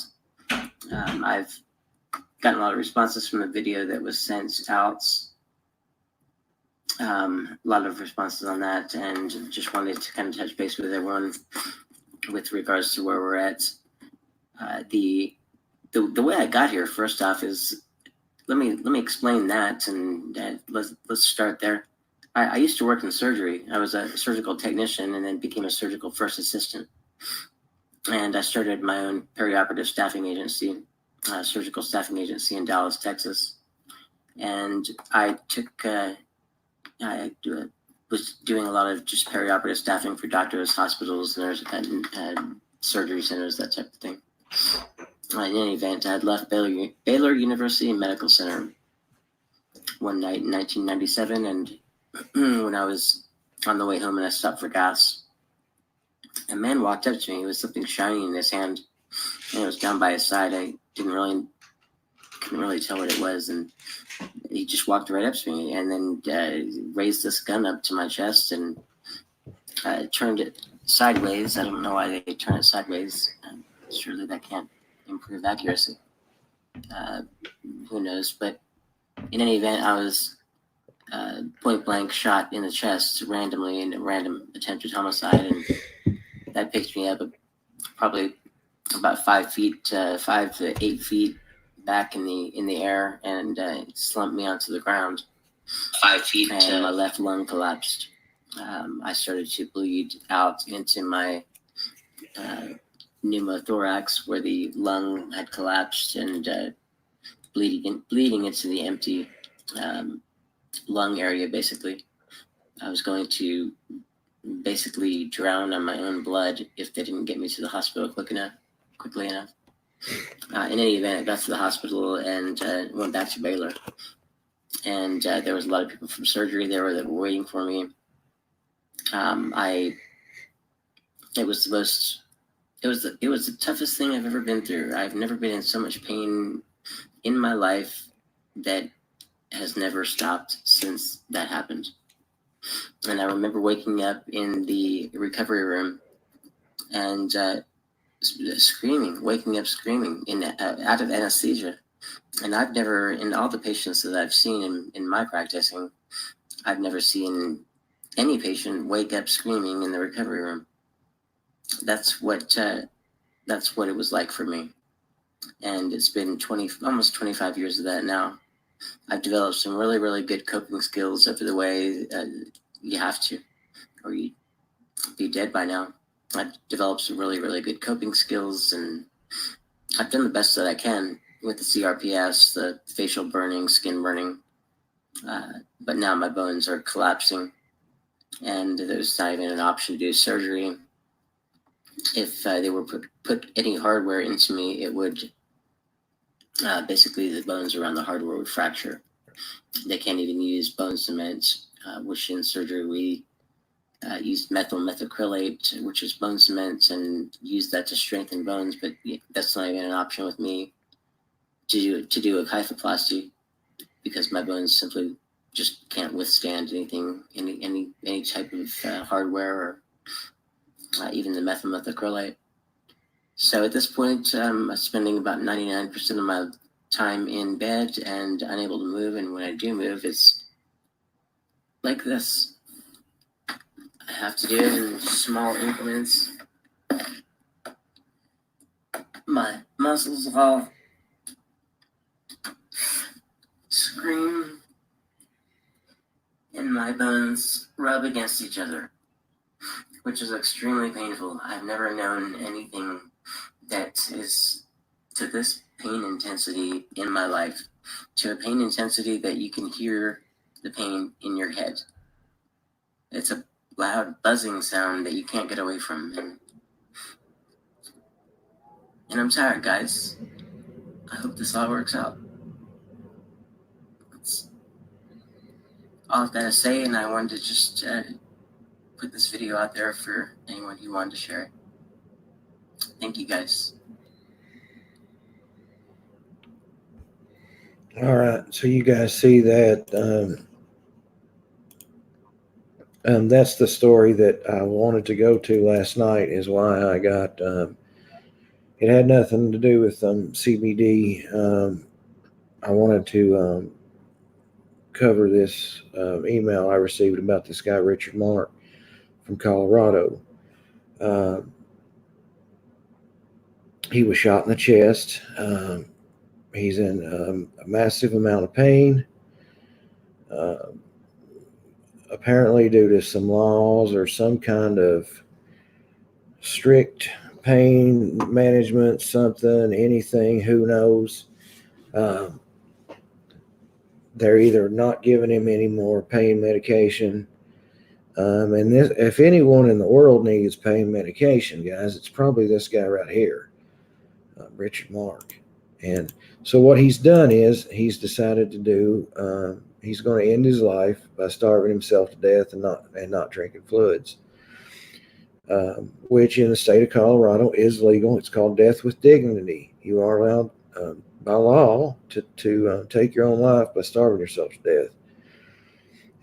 I've gotten a lot of responses from the video that was sent out. A lot of responses on that, and just wanted to kind of touch base with everyone with regards to where we're at. The way I got here, first off, is let me explain that, and let's start there. I used to work in surgery. I was a surgical technician and then became a surgical first assistant. And I started my own perioperative staffing agency, surgical staffing agency in Dallas, Texas. And I was doing a lot of just perioperative staffing for doctors, hospitals, nurses, and surgery centers, that type of thing. In any event, I had left Baylor University Medical Center one night in 1997, and when I was on the way home and I stopped for gas, a man walked up to me with something shiny in his hand, and it was down by his side. I couldn't really tell what it was, and he just walked right up to me and then raised this gun up to my chest and turned it sideways. I don't know why they turn it sideways. Surely that can't improve accuracy. Who knows? But in any event, I was point blank shot in the chest randomly in a random attempted homicide, and that picked me up probably about 5 to 8 feet back in the air, and slumped me onto the ground. 5 feet, and my left lung collapsed. I started to bleed out into my pneumothorax, where the lung had collapsed and bleeding into the empty lung area. Basically, I was going to basically drown on my own blood if they didn't get me to the hospital quickly enough. In any event, I got to the hospital and went back to Baylor. And there was a lot of people from surgery there that were waiting for me. It was the toughest thing I've ever been through. I've never been in so much pain in my life that has never stopped since that happened. And I remember waking up in the recovery room and waking up screaming out of anesthesia. And I've never, in all the patients that I've seen in my practicing, I've never seen any patient wake up screaming in the recovery room. That's what it was like for me. And it's been almost 25 years of that now. I've developed some really, really good coping skills over the way. You have to, or you'd be dead by now. I've developed some really, really good coping skills, and I've done the best that I can with the CRPS, the facial burning, skin burning. But now my bones are collapsing, and there's not even an option to do surgery. If they were put any hardware into me, it would basically the bones around the hardware would fracture. They can't even use bone cement, which in surgery we used methacrylate, which is bone cement, and use that to strengthen bones. But that's not even an option with me to do a kyphoplasty, because my bones simply just can't withstand anything, any type of hardware or even the methacrylate. So at this point, I'm spending about 99% of my time in bed and unable to move. And when I do move, it's like this. I have to do it in small increments. My muscles all scream and my bones rub against each other, which is extremely painful. I've never known anything that is to this pain intensity in my life, to a pain intensity that you can hear the pain in your head. It's a loud buzzing sound that you can't get away from. And I'm tired, guys. I hope this all works out. That's all I've got to say, and I wanted to just put this video out there for anyone who wanted to share it. Thank you, guys. All right, so you guys see that. That's the story that I wanted to go to last night, is why I got, it had nothing to do with CBD. I wanted to cover this email I received about this guy, Richard Mark from Colorado. He was shot in the chest. He's in a massive amount of pain. Apparently due to some laws or some kind of strict pain management, anything, who knows. They're either not giving him any more pain medication. And this, if anyone in the world needs pain medication, guys, it's probably this guy right here, Richard Mark. And so what he's done is he's decided to do, he's going to end his life by starving himself to death and not drinking fluids, which in the state of Colorado is legal. It's called death with dignity. You are allowed by law to take your own life by starving yourself to death.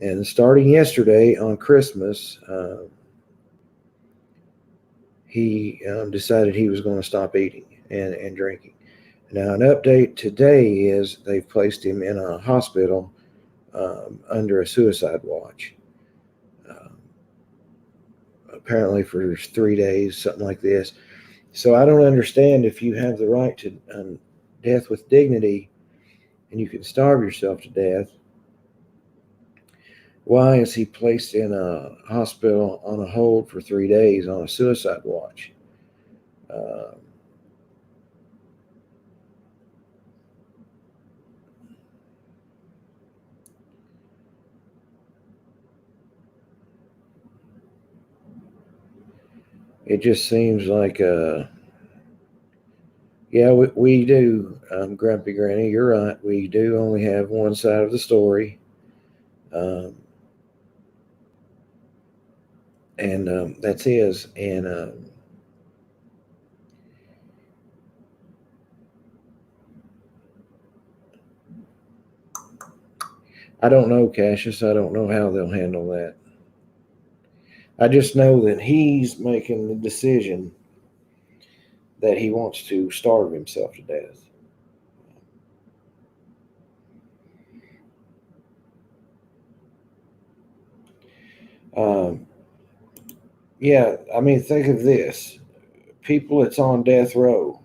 And starting yesterday on Christmas, he decided he was going to stop eating and drinking. Now, an update today is they've placed him in a hospital under a suicide watch. Apparently for 3 days, something like this. So I don't understand, if you have the right to death with dignity and you can starve yourself to death, why is he placed in a hospital on a hold for 3 days on a suicide watch? Um, it just seems like, yeah, we do, Grumpy Granny. You're right. We do only have one side of the story. And that's his. And I don't know, Cassius. I don't know how they'll handle that. I just know that he's making the decision that he wants to starve himself to death. Um, yeah, I mean, think of this: people that's on death row,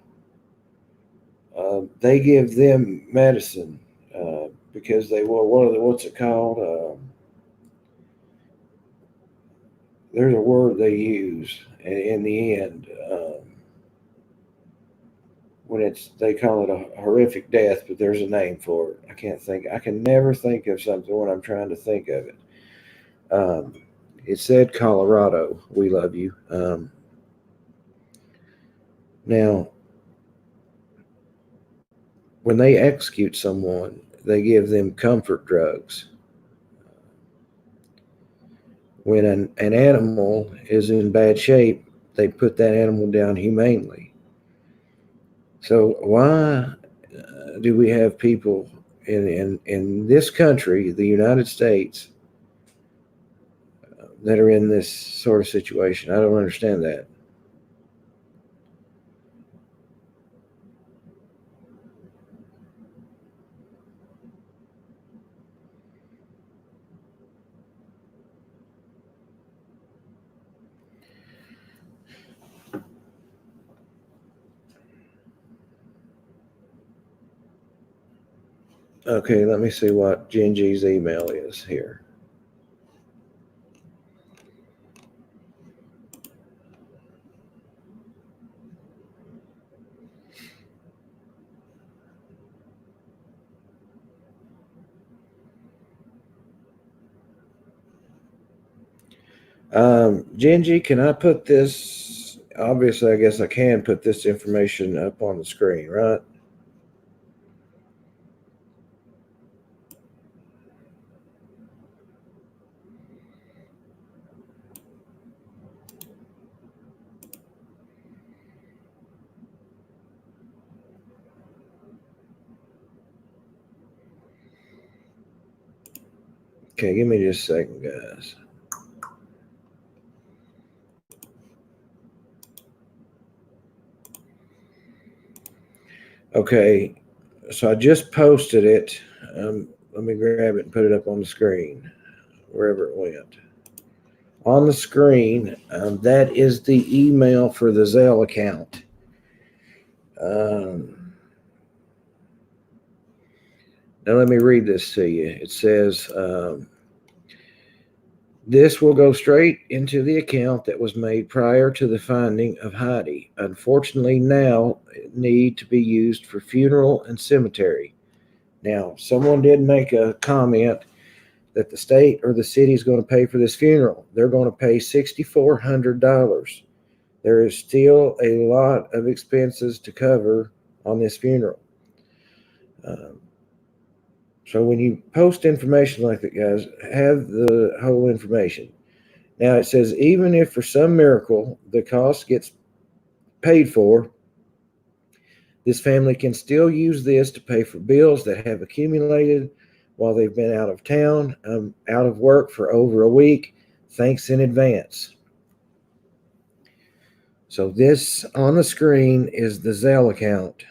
they give them medicine because they will. What's it called? There's a word they use in the end. When they call it a horrific death, but there's a name for it. I can't think. I can never think of something when I'm trying to think of it. Um, it said Colorado. We love you. Now, when they execute someone, they give them comfort drugs. When an animal is in bad shape, they put that animal down humanely. So why do we have people in this country, the United States, that are in this sort of situation? I don't understand that. Okay, let me see what Genji's email is here. Genji, can I put this? Obviously, I guess I can put this information up on the screen, right? Okay, give me just a second, guys. Okay, so I just posted it. Let me grab it and put it up on the screen, wherever it went. On the screen, that is the email for the Zelle account. Now, let me read this to you. It says, this will go straight into the account that was made prior to the finding of Heidi. Unfortunately, now it need to be used for funeral and cemetery. Now, someone did make a comment that the state or the city is going to pay for this funeral. They're going to pay $6,400. There is still a lot of expenses to cover on this funeral. So when you post information like that, guys, have the whole information. Now it says, even if for some miracle the cost gets paid for, this family can still use this to pay for bills that have accumulated while they've been out of town, out of work for over a week. Thanks in advance. So this on the screen is the Zelle account.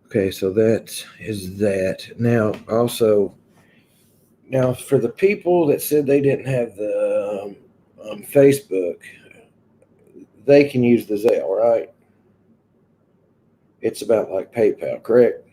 Okay, so that is that. Now, also, Now, for the people that said they didn't have the Facebook, they can use the Zelle, right? It's about like PayPal, correct?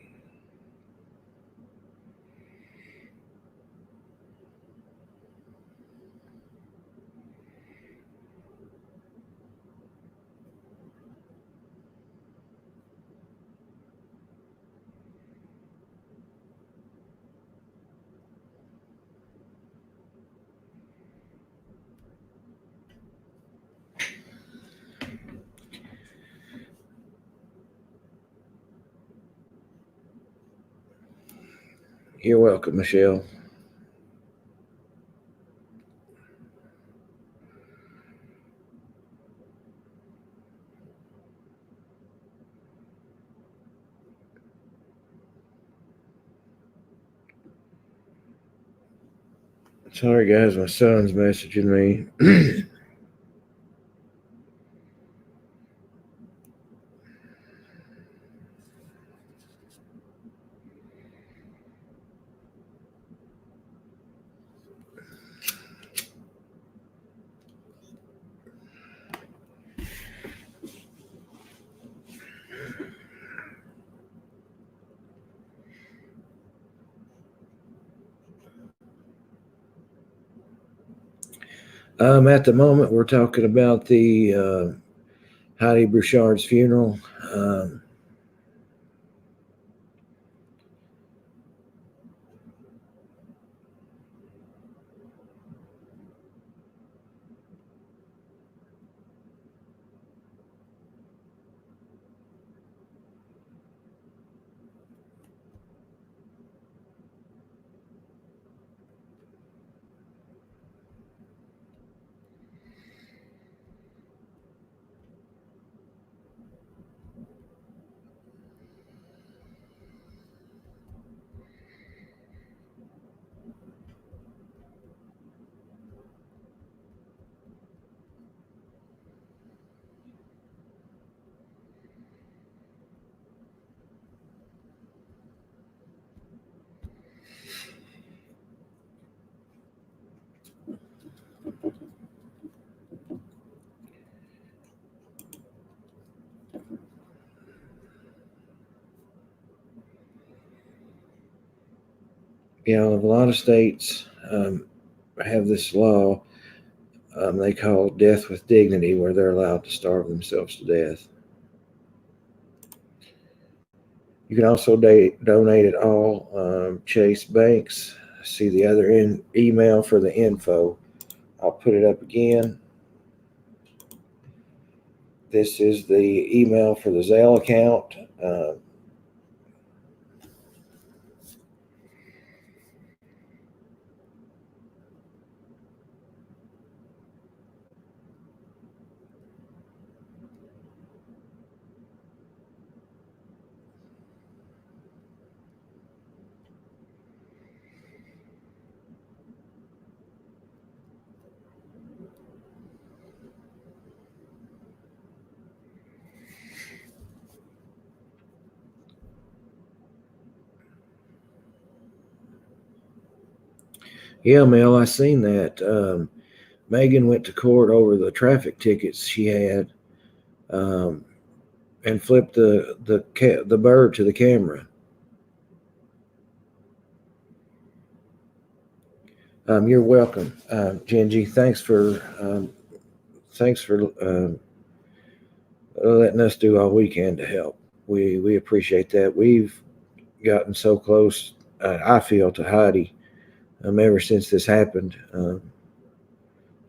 You're welcome, Michelle. Sorry, guys, my son's messaging me. At the moment, we're talking about the Heidi Bouchard's funeral. Um, a lot of states have this law they call death with dignity, where they're allowed to starve themselves to death. You can also donate at all Chase banks. See the other email for the info. I'll put it up again. This is the email for the Zelle account. Yeah, Mel, I seen that. Megan went to court over the traffic tickets she had, um, and flipped the bird to the camera. You're welcome, Genji. Thanks for letting us do all we can to help. We appreciate that. We've gotten so close. I feel to Heidi ever since this happened.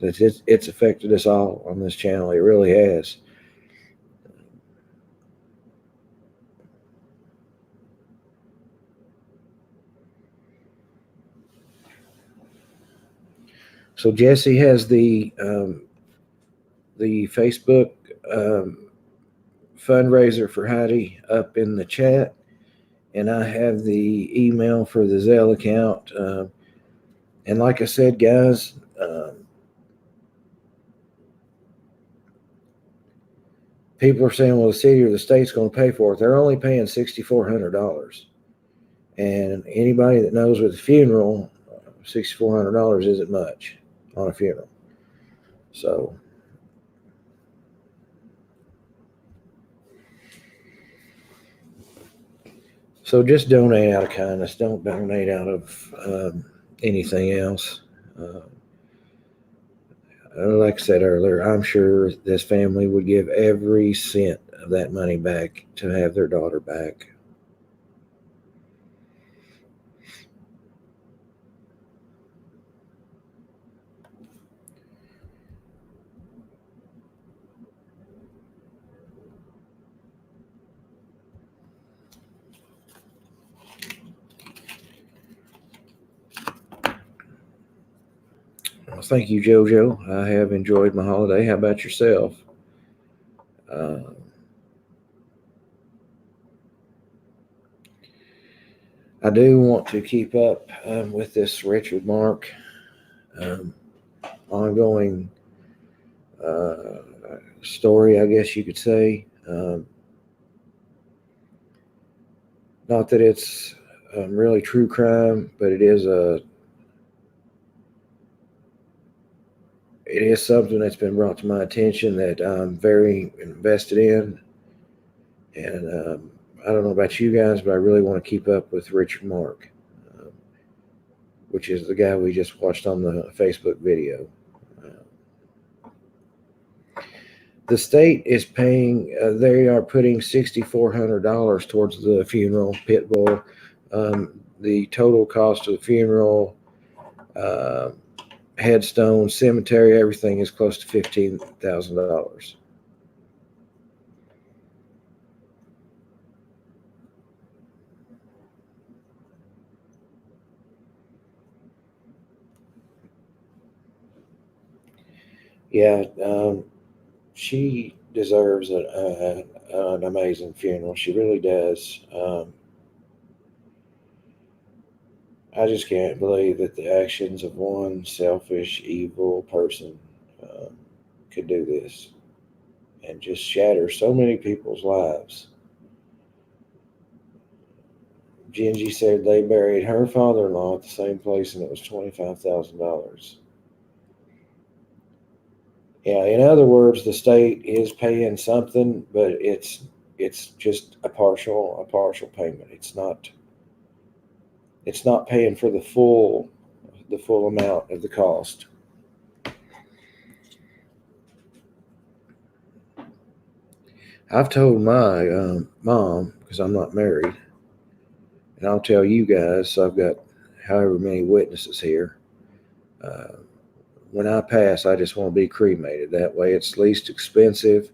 That it's affected us all on this channel. It really has. So Jesse has the Facebook fundraiser for Heidi up in the chat, and I have the email for the Zelle account. And like I said, guys, people are saying, well, the city or the state's going to pay for it. They're only paying $6,400. And anybody that knows with the funeral, $6,400 isn't much on a funeral. So just donate out of kindness. Don't donate out of anything else. Like I said earlier, I'm sure this family would give every cent of that money back to have their daughter back. Well, thank you, JoJo. I have enjoyed my holiday. How about yourself? I do want to keep up with this Richard Mark ongoing story, I guess you could say. Not that it's really true crime, but it is something that's been brought to my attention that I'm very invested in. And I don't know about you guys, but I really want to keep up with Richard Mark, which is the guy we just watched on the Facebook video. The state is paying, they are putting $6,400 towards the funeral, Pitbull. The total cost of the funeral, headstone, cemetery, everything is close to $15,000. Yeah, she deserves an amazing funeral. She really does. I just can't believe that the actions of one selfish, evil person could do this and just shatter so many people's lives. Gingy said they buried her father-in-law at the same place and it was $25,000. Yeah, in other words, the state is paying something, but it's just a partial payment. It's not paying for the full amount of the cost. I've told my mom, because I'm not married, and I'll tell you guys, so I've got however many witnesses here. When I pass, I just want to be cremated. That way it's least expensive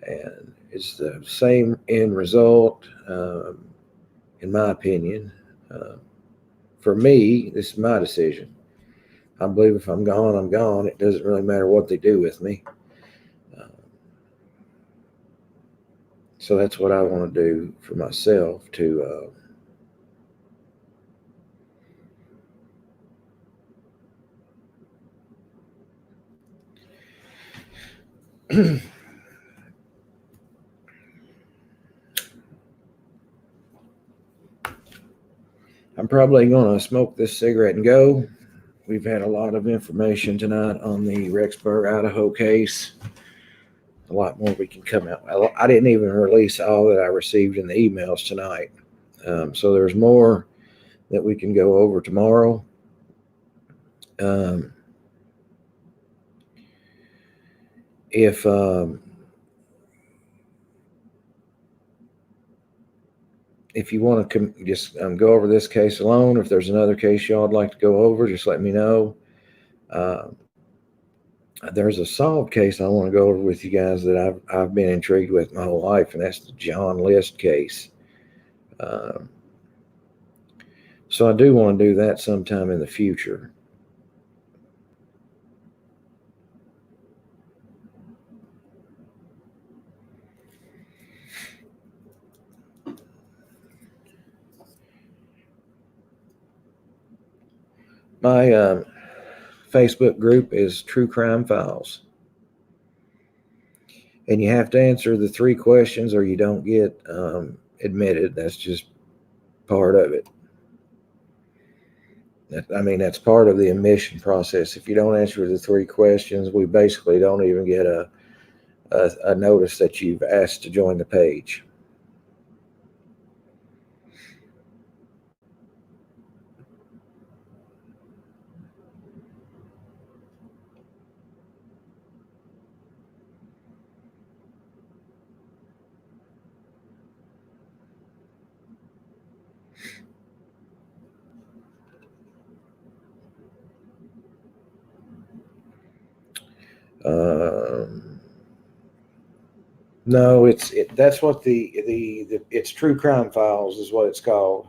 and it's the same end result, in my opinion. For me, this is my decision. I believe if I'm gone, I'm gone. It doesn't really matter what they do with me. So that's what I want to do for myself to I'm probably going to smoke this cigarette and go. We've had a lot of information tonight on the Rexburg, Idaho case. A lot more we can come out. I didn't even release all that I received in the emails tonight. So there's more that we can go over tomorrow. If you want to just go over this case alone, if there's another case y'all would like to go over, just let me know. There's a solved case I want to go over with you guys that I've been intrigued with my whole life, and that's the John List case. So I do want to do that sometime in the future. My Facebook group is True Crime Files. And you have to answer the 3 questions or you don't get admitted. That's just part of it. That's part of the admission process. If you don't answer the 3 questions, we basically don't even get a notice that you've asked to join the page. Um, no, that's what the it's True Crime Files is what it's called.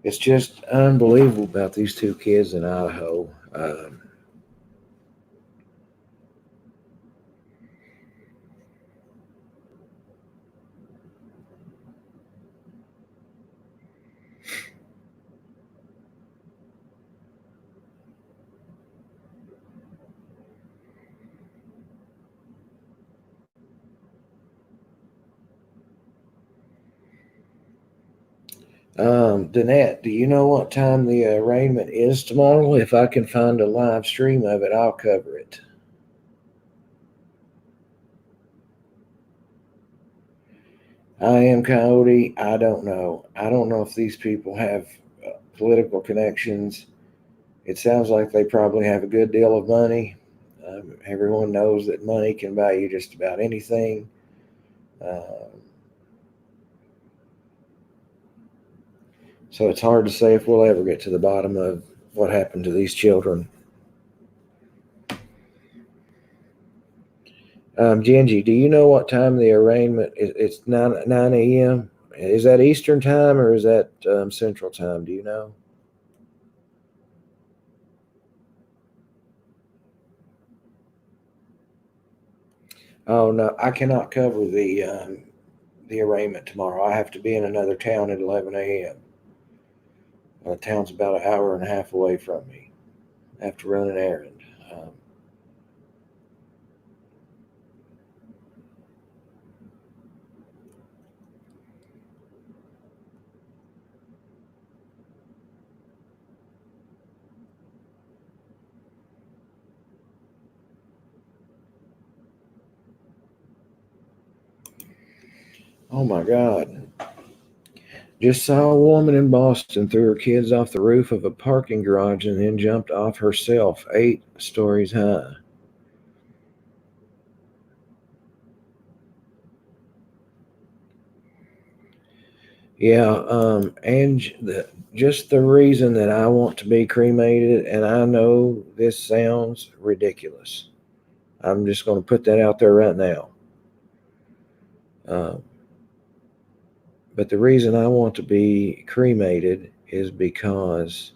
It's just unbelievable about these 2 kids in Idaho. Danette, do you know what time the arraignment is tomorrow? If I can find a live stream of it, I'll cover it. I am Coyote. I don't know. I don't know if these people have political connections. It sounds like they probably have a good deal of money. Everyone knows that money can buy you just about anything. So it's hard to say if we'll ever get to the bottom of what happened to these children. Genji, do you know what time the arraignment is? It's 9 a.m. Is that Eastern time or is that Central time? Do you know? Oh no, I cannot cover the arraignment tomorrow. I have to be in another town at 11 a.m. The town's about an hour and a half away from me. I have to run an errand. Oh my God. Just saw a woman in Boston threw her kids off the roof of a parking garage and then jumped off herself 8 stories high. Yeah, and just the reason that I want to be cremated, and I know this sounds ridiculous. I'm just going to put that out there right now. Um, but the reason I want to be cremated is because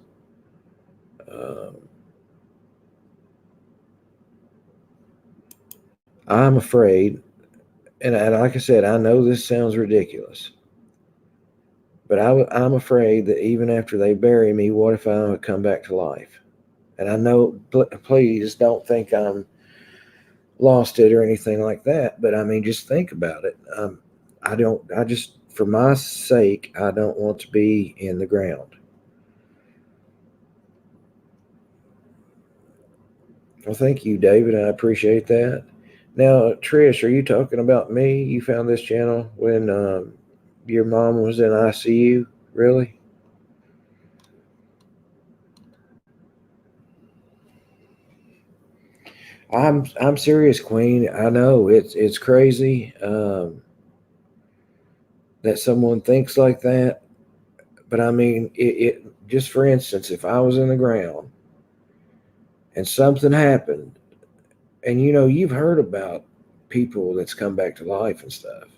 I'm afraid, and like I said, I know this sounds ridiculous, but I'm afraid that even after they bury me, what if I come back to life? And I know, please don't think I'm lost it or anything like that, but I mean, just think about it. I just, for my sake, I don't want to be in the ground. Well, thank you, David. I appreciate that. Now, Trish, are you talking about me? You found this channel when your mom was in ICU? Really? I'm serious, Queen. I know it's crazy that someone thinks like that, but I mean, it just for instance, if I was in the ground and something happened, and you've heard about people that's come back to life and stuff.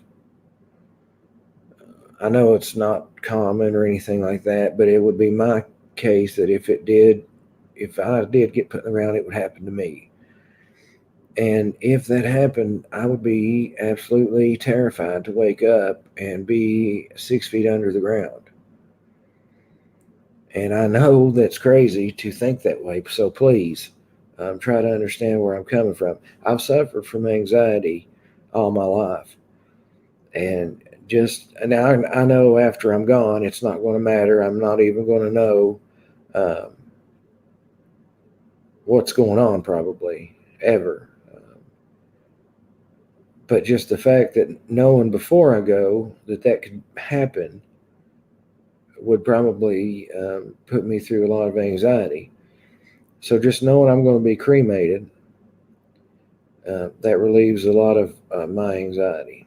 I know it's not common or anything like that, but it would be my case that if I did get put in the ground, it would happen to me. And if that happened, I would be absolutely terrified to wake up and be 6 feet under the ground. And I know that's crazy to think that way. So please, try to understand where I'm coming from. I've suffered from anxiety all my life. And just now I know after I'm gone, it's not going to matter. I'm not even going to know um, what's going on, probably, ever. But just the fact that knowing before I go that could happen would probably put me through a lot of anxiety. So just knowing I'm going to be cremated, that relieves a lot of my anxiety.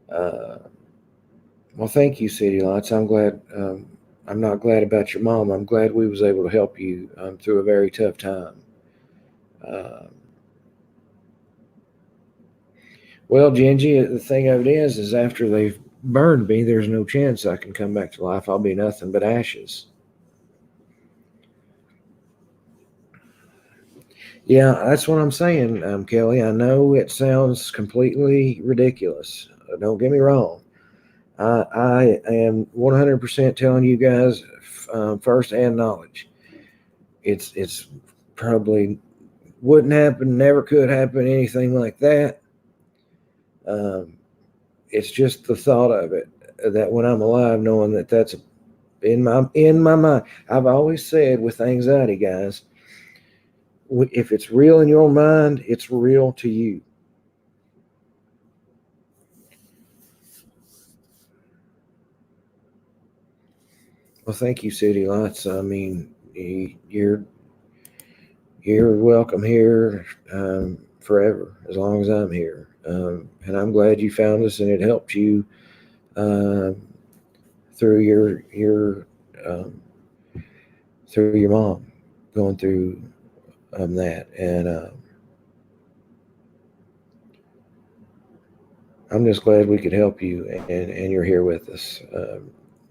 Well, thank you, City Lights. I'm glad. I'm not glad about your mom. I'm glad we was able to help you through a very tough time. Uh, well, Gingy, the thing of it is after they've burned me, there's no chance I can come back to life. I'll be nothing but ashes. Yeah, that's what I'm saying, Kelly. I know it sounds completely ridiculous. Don't get me wrong. I am 100% telling you guys first-hand knowledge. It's probably wouldn't happen, never could happen, anything like that. Um, it's just the thought of it that when I'm alive, knowing that that's in my mind. I've always said with anxiety, guys, if it's real in your mind, it's real to you. Well, thank you, City Lights. I mean, you're welcome here forever, as long as I'm here. And I'm glad you found us, and it helped you uh, through your um, through your mom going through that. And I'm just glad we could help you, and you're here with us.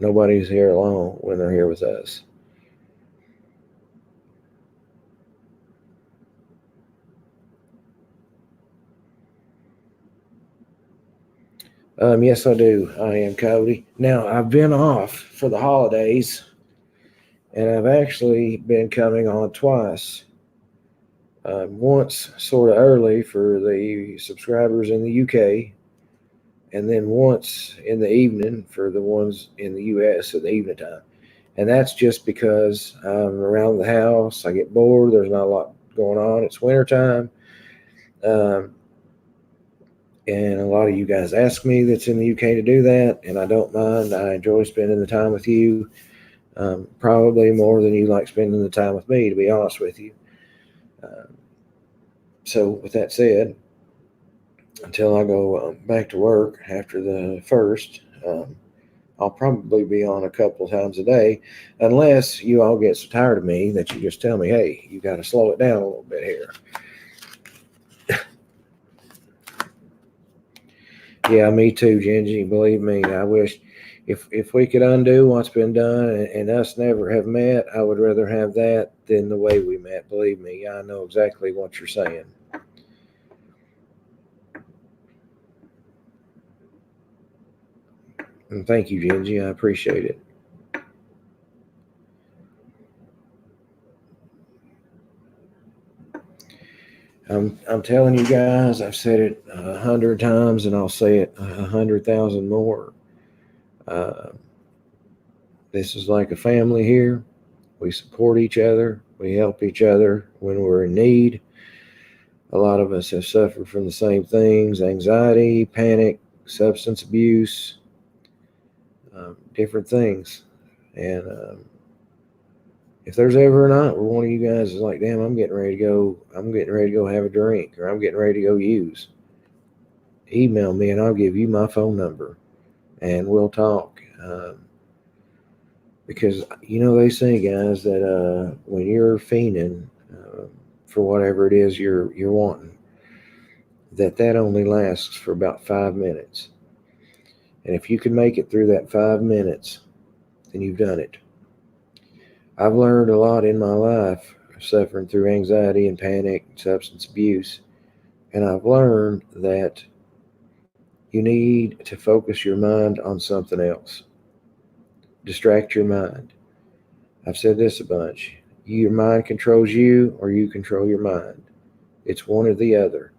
Nobody's here alone when they're here with us. Yes, I do. I am Cody. Now, I've been off for the holidays, and I've actually been coming on twice. Once sort of early for the subscribers in the UK, and then once in the evening for the ones in the US at the evening time. And that's just because I'm around the house. I get bored. There's not a lot going on. It's wintertime. Um, and a lot of you guys ask me that's in the UK to do that, and I don't mind. I enjoy spending the time with you, probably more than you like spending the time with me, to be honest with you. So, with that said, until I go back to work after the first, I'll probably be on a couple of times a day, unless you all get so tired of me that you just tell me, hey, you got to slow it down a little bit here. Yeah, me too, Gingy. Believe me, I wish if we could undo what's been done and us never have met, I would rather have that than the way we met. Believe me, I know exactly what you're saying. And thank you, Gingy. I appreciate it. I'm telling you guys, I've said it 100 times, and I'll say it 100,000 more. Uh, this is like a family here. We support each other. We help each other when we're in need. A lot of us have suffered from the same things: anxiety, panic, substance abuse, different things. And if there's ever a night where one of you guys is like, damn, I'm getting ready to go have a drink, or I'm getting ready to go use, email me and I'll give you my phone number and we'll talk. Because, they say, guys, that when you're fiending for whatever it is you're wanting, that only lasts for about 5 minutes. And if you can make it through that 5 minutes, then you've done it. I've learned a lot in my life suffering through anxiety and panic and substance abuse. And I've learned that you need to focus your mind on something else. Distract your mind. I've said this a bunch. Your mind controls you or you control your mind. It's one or the other.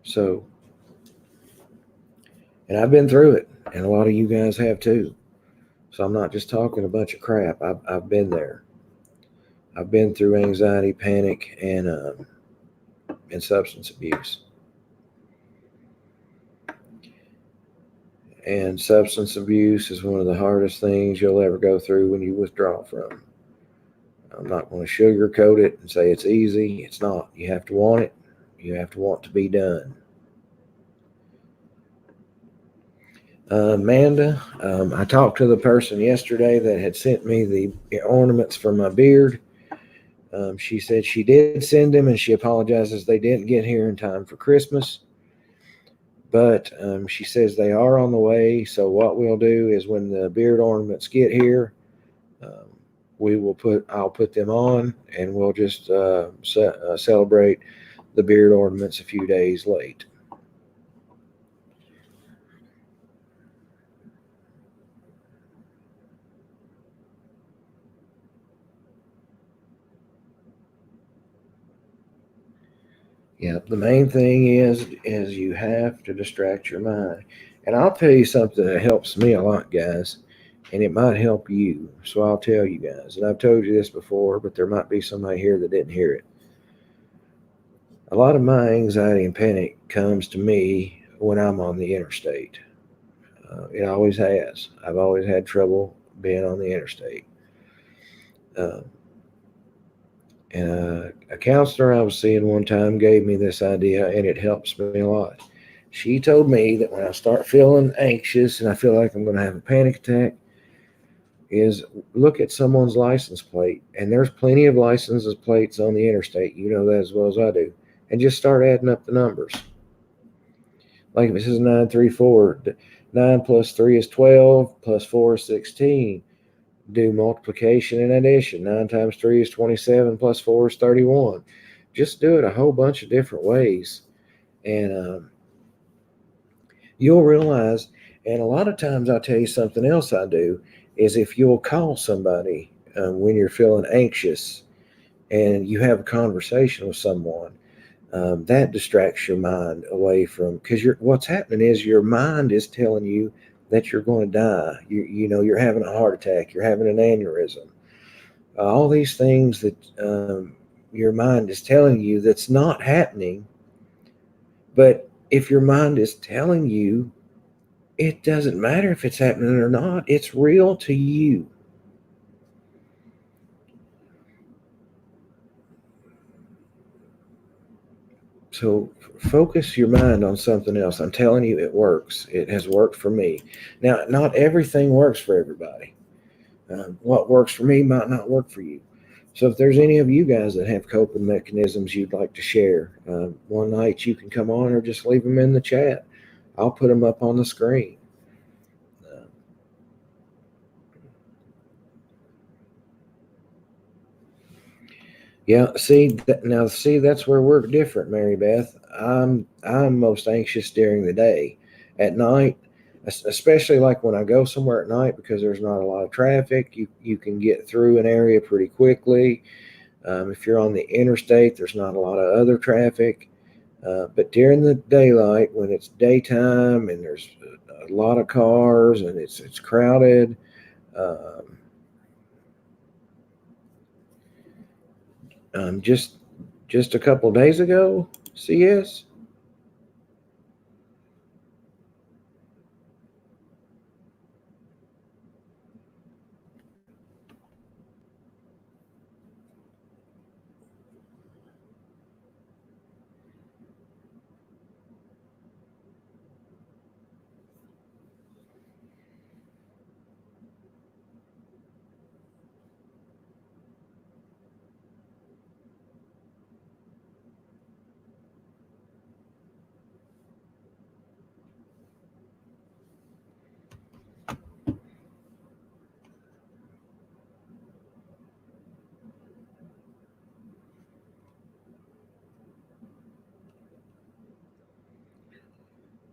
So, and I've been through it, and a lot of you guys have too. So I'm not just talking a bunch of crap. I've been there. I've been through anxiety, panic, and substance abuse. And substance abuse is one of the hardest things you'll ever go through when you withdraw from. I'm not going to sugarcoat it and say it's easy. It's not. You have to want it. You have to want to be done. Amanda, I talked to the person yesterday that had sent me the ornaments for my beard. She said she did send them and she apologizes they didn't get here in time for Christmas. But she says they are on the way. So what we'll do is when the beard ornaments get here, I'll put them on and we'll just celebrate the beard ornaments a few days late. Yeah, the main thing is you have to distract your mind. And I'll tell you something that helps me a lot, guys, and it might help you. So I'll tell you guys, and I've told you this before, but there might be somebody here that didn't hear it. A lot of my anxiety and panic comes to me when I'm on the interstate. It always has. I've always had trouble being on the interstate. Uh, and a counselor I was seeing one time gave me this idea, and it helps me a lot. She told me that when I start feeling anxious and I feel like I'm going to have a panic attack, is look at someone's license plate, and there's plenty of license plates on the interstate. You know that as well as I do, and just start adding up the numbers. Like if it says 934, 9 plus 3 is 12, plus 4 is 16. Do multiplication and addition. 9 times 3 is 27, plus 4 is 31. Just do it a whole bunch of different ways. And you'll realize, and a lot of times I'll tell you something else I do, is if you'll call somebody when you're feeling anxious and you have a conversation with someone, that distracts your mind away from, because what's happening is your mind is telling you that you're going to die. You're having a heart attack, you're having an aneurysm, all these things that your mind is telling you that's not happening. But if your mind is telling you, it doesn't matter if it's happening or not, it's real to you. So focus your mind on something else. I'm telling you, it works. It has worked for me. Now, not everything works for everybody. What works for me might not work for you. So if there's any of you guys that have coping mechanisms you'd like to share, one night you can come on or just leave them in the chat. I'll put them up on the screen. Yeah, see, that's where we're different, Mary Beth. I'm most anxious during the day. At night, especially like when I go somewhere at night because there's not a lot of traffic, you can get through an area pretty quickly. If you're on the interstate, there's not a lot of other traffic. But during the daylight, when it's daytime and there's a lot of cars and it's crowded. Um, just a couple days ago, CS.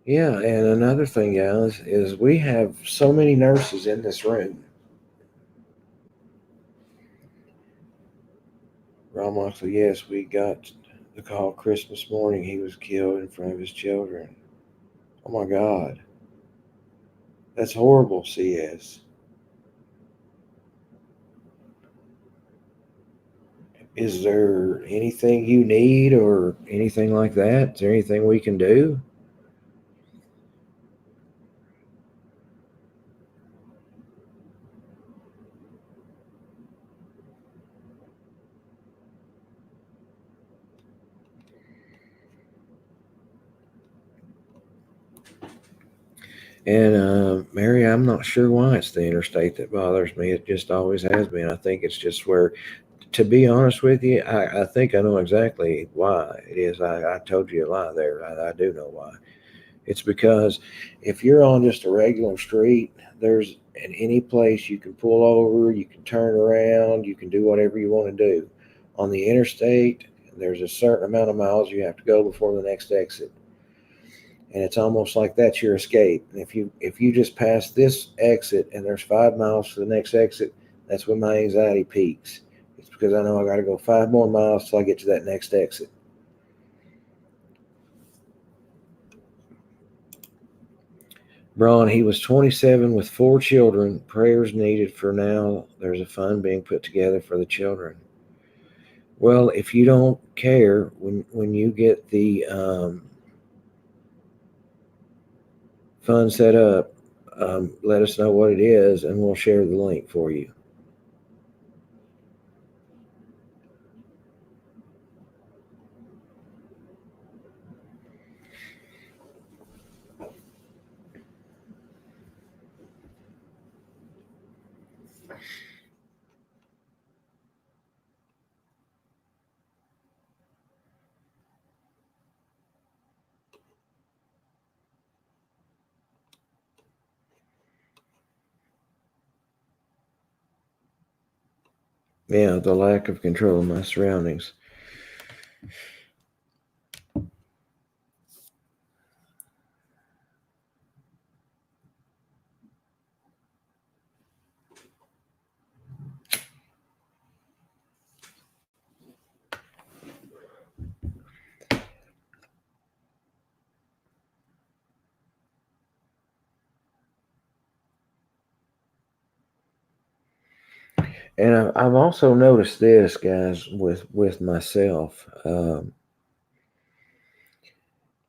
Yeah, and another thing, guys, is we have so many nurses in this room. Ron Moxley, yes, we got the call Christmas morning. He was killed in front of his children. Oh my God. That's horrible, CS. Is there anything you need or anything like that? Is there anything we can do? And Mary, I'm not sure why it's the interstate that bothers me. It just always has been. I think it's just where, to be honest with you, I think I know exactly why it is. I told you a lie there. I do know why. It's because if you're on just a regular street, there's in any place you can pull over, you can turn around, you can do whatever you want to do. On the interstate, there's a certain amount of miles you have to go before the next exit. And it's almost like that's your escape. And if you just pass this exit and there's 5 miles to the next exit, that's when my anxiety peaks. It's because I know I got to go 5 more miles till I get to that next exit. Braun, he was 27 with 4 children. Prayers needed for now. There's a fund being put together for the children. Well, if you don't care, when you get the fund set up, let us know what it is, and we'll share the link for you. Yeah, the lack of control of my surroundings. And I've also noticed this, guys, with myself.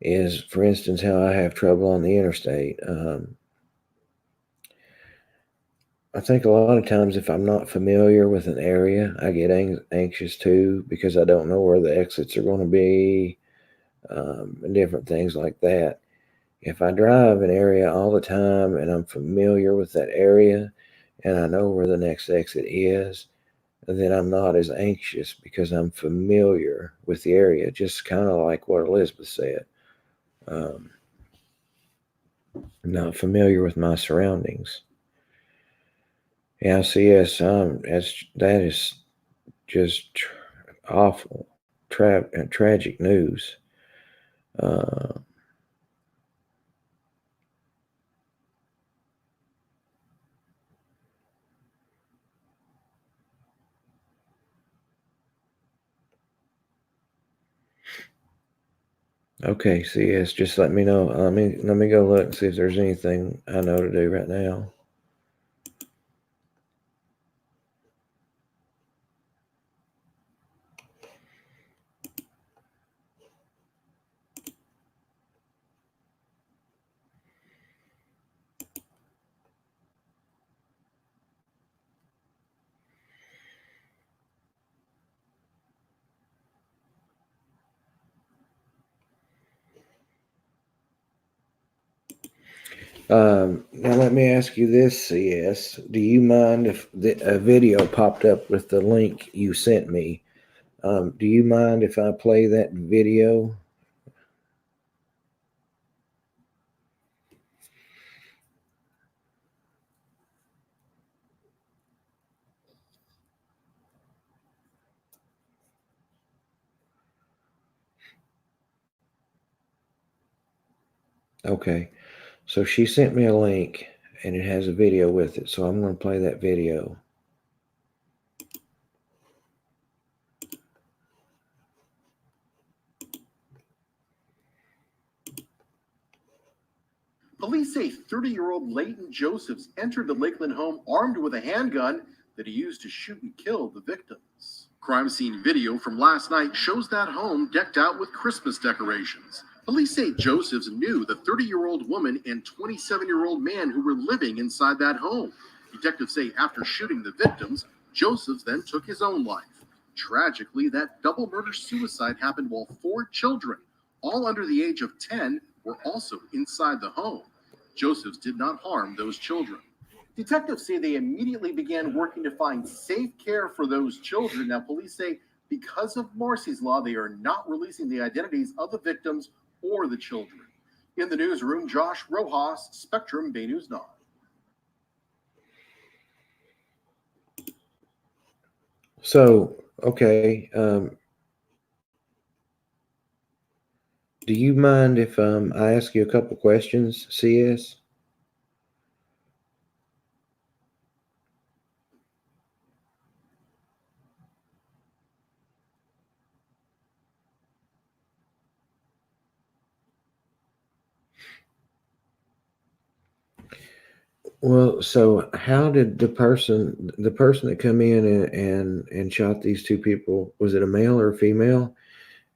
Is, for instance, how I have trouble on the interstate. I think a lot of times if I'm not familiar with an area, I get anxious too because I don't know where the exits are going to be, and different things like that. If I drive an area all the time and I'm familiar with that area and I know where the next exit is, then I'm not as anxious because I'm familiar with the area, just kind of like what Elizabeth said. Um, not familiar with my surroundings. Yeah, CS, that is just awful, tragic news. Uh, okay, CS, just let me know. Let me go look and see if there's anything I know to do right now. Now let me ask you this, CS. Do you mind if a video popped up with the link you sent me? Do you mind if I play that video? Okay. So she sent me a link and it has a video with it. So I'm going to play that video. Police say 30-year-old Leighton Josephs entered the Lakeland home armed with a handgun that he used to shoot and kill the victims. Crime scene video from last night shows that home decked out with Christmas decorations. Police say Josephs knew the 30-year-old woman and 27-year-old man who were living inside that home. Detectives say after shooting the victims, Josephs then took his own life. Tragically, that double murder-suicide happened while 4 children, all under the age of 10, were also inside the home. Josephs did not harm those children. Detectives say they immediately began working to find safe care for those children. Now, police say because of Marsy's Law, they are not releasing the identities of the victims or the children. In the newsroom, Josh Rojas, Spectrum Bay News 9. So, okay. Do you mind if I ask you a couple questions, CS? Well, so how did the person that come in and shot these 2 people, was it a male or a female?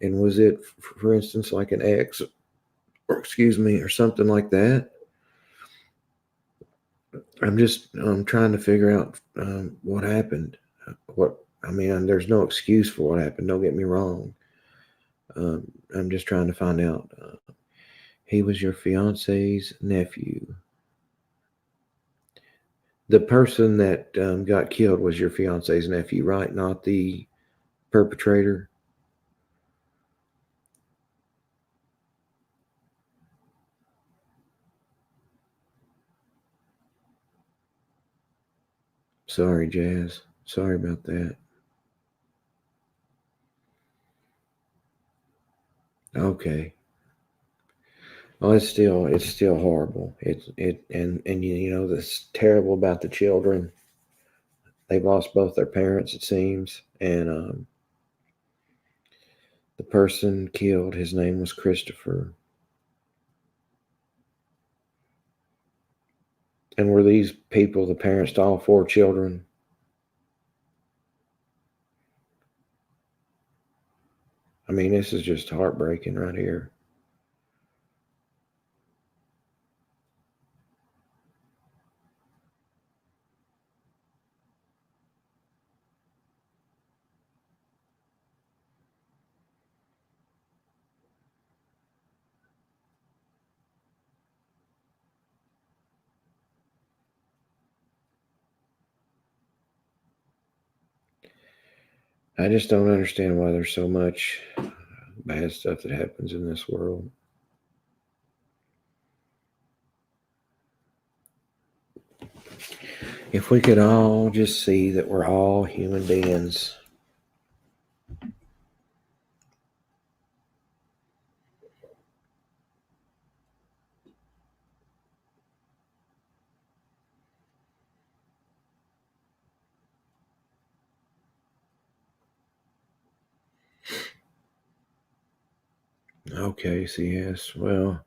And was it, for instance, like an ex, or excuse me, or something like that? I'm trying to figure out what happened. There's no excuse for what happened. Don't get me wrong. I'm just trying to find out. He was your fiance's nephew. The person that got killed was your fiance's nephew, right? Not the perpetrator. Sorry, Jazz. Sorry about that. Okay. Well, it's still horrible. And you know that's terrible about the children. They've lost both their parents, it seems, and the person killed, his name was Christopher. And were these people the parents to all 4 children? I mean, this is just heartbreaking right here. I just don't understand why there's so much bad stuff that happens in this world. If we could all just see that we're all human beings. Okay, CS. Well,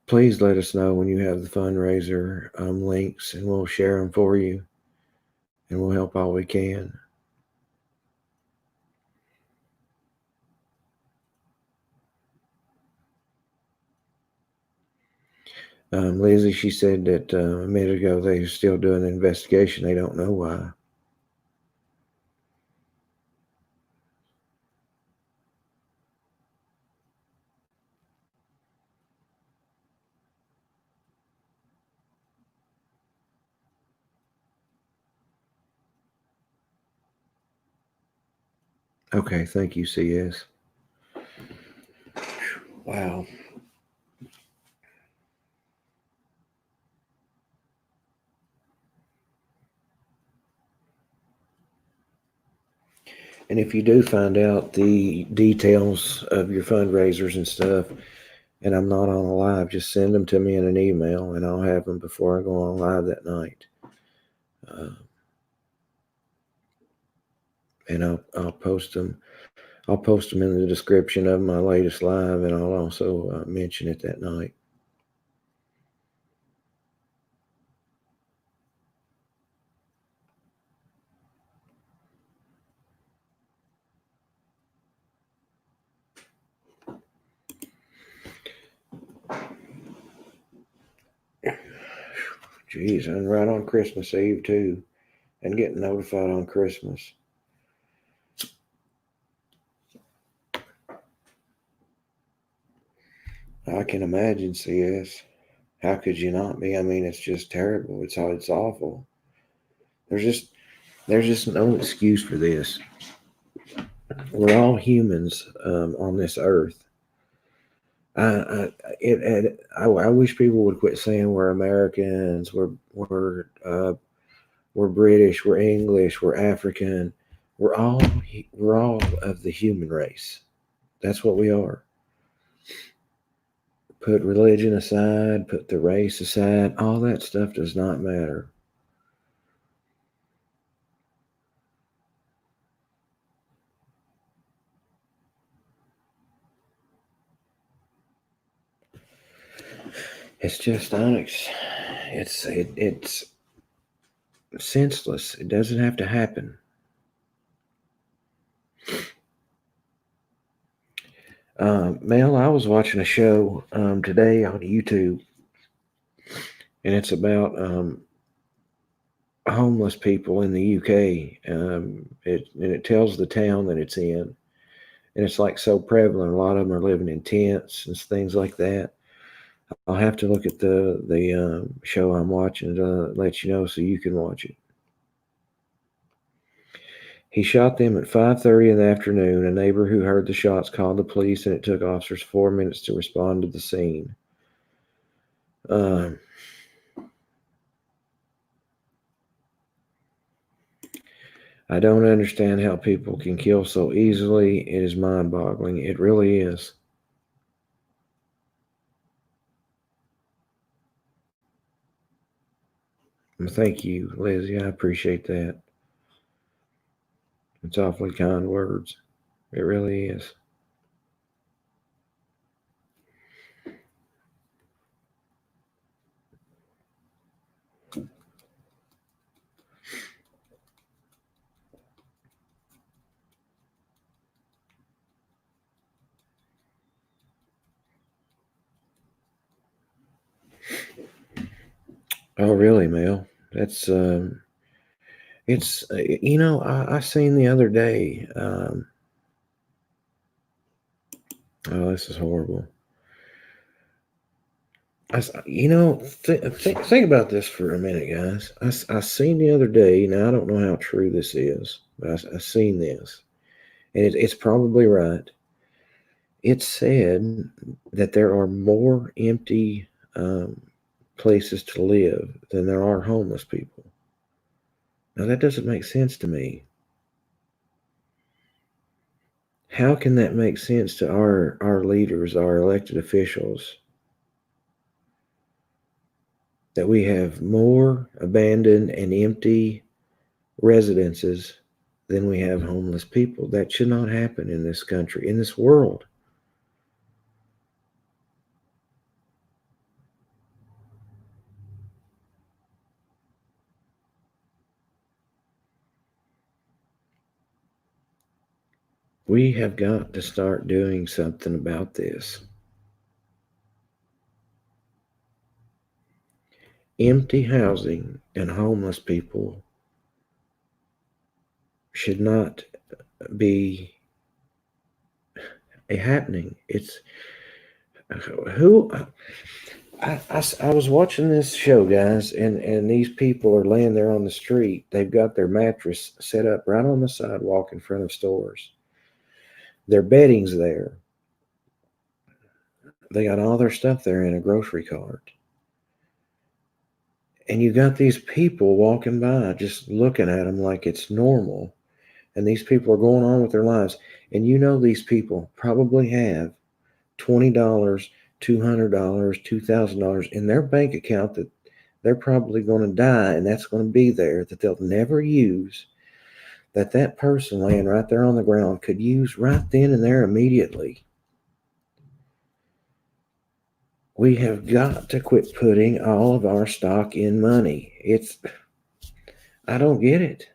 please let us know when you have the fundraiser links, and we'll share them for you, and we'll help all we can. Lizzie, she said that a minute ago they're still doing an investigation. They don't know why. Okay, thank you, CS. Wow. And if you do find out the details of your fundraisers and stuff, and I'm not on a live, just send them to me in an email, and I'll have them before I go on live that night. And I'll post them. I'll post them in the description of my latest live, and I'll also mention it that night. Jeez, and right on Christmas Eve too, and getting notified on Christmas. I can imagine, CS. How could you not be? I mean, it's just terrible. It's awful. There's just no excuse for this. We're all humans on this earth. I wish people would quit saying we're Americans, we're British, we're English, we're African. We're all of the human race. That's what we are. Put religion aside, put the race aside. All that stuff does not matter. It's just it's senseless. It doesn't have to happen. Mel, I was watching a show today on YouTube, and it's about homeless people in the UK. It tells the town that it's in, and it's like so prevalent. A lot of them are living in tents and things like that. I'll have to look at the show I'm watching to let you know so you can watch it. He shot them at 5:30 in the afternoon. A neighbor who heard the shots called the police, and it took officers 4 minutes to respond to the scene. I don't understand how people can kill so easily. It is mind-boggling. It really is. Thank you, Lizzie. I appreciate that. It's awfully kind words. It really is. Oh, really, Mel? That's it's I seen the other day. Oh, this is horrible. Think about this for a minute, guys. I seen the other day. Now I don't know how true this is, but I seen this, and it's probably right. It said that there are more empty places to live than there are homeless people. Now that doesn't make sense to me. How can that make sense to our leaders, our elected officials, that we have more abandoned and empty residences than we have homeless people? That should not happen in this country, in this world. We have got to start doing something about this. Empty housing and homeless people should not be happening. It's who I was watching this show, guys, and these people are laying there on the street. They've got their mattress set up right on the sidewalk in front of stores. Their bedding's there. They got all their stuff there in a grocery cart. And you got these people walking by just looking at them like it's normal. And these people are going on with their lives. And these people probably have $20 $200, $2,000 in their bank account that they're probably going to die, and that's going to be there that they'll never use, that person laying right there on the ground could use right then and there immediately. We have got to quit putting all of our stock in money. I don't get it.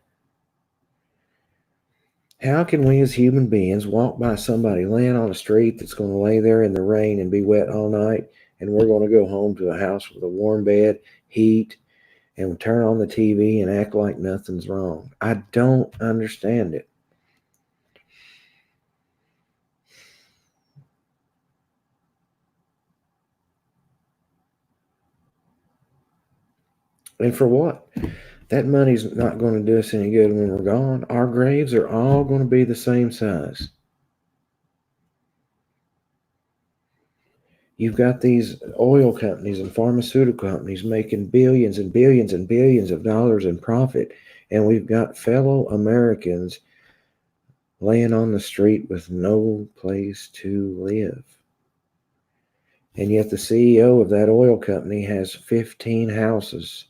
How can we as human beings walk by somebody laying on the street that's going to lay there in the rain and be wet all night, and we're going to go home to a house with a warm bed, heat, and turn on the TV and act like nothing's wrong? I don't understand it. And for what? That money's not going to do us any good when we're gone. Our graves are all going to be the same size. You've got these oil companies and pharmaceutical companies making billions and billions and billions of dollars in profit, and we've got fellow Americans laying on the street with no place to live. And yet the CEO of that oil company has 15 houses.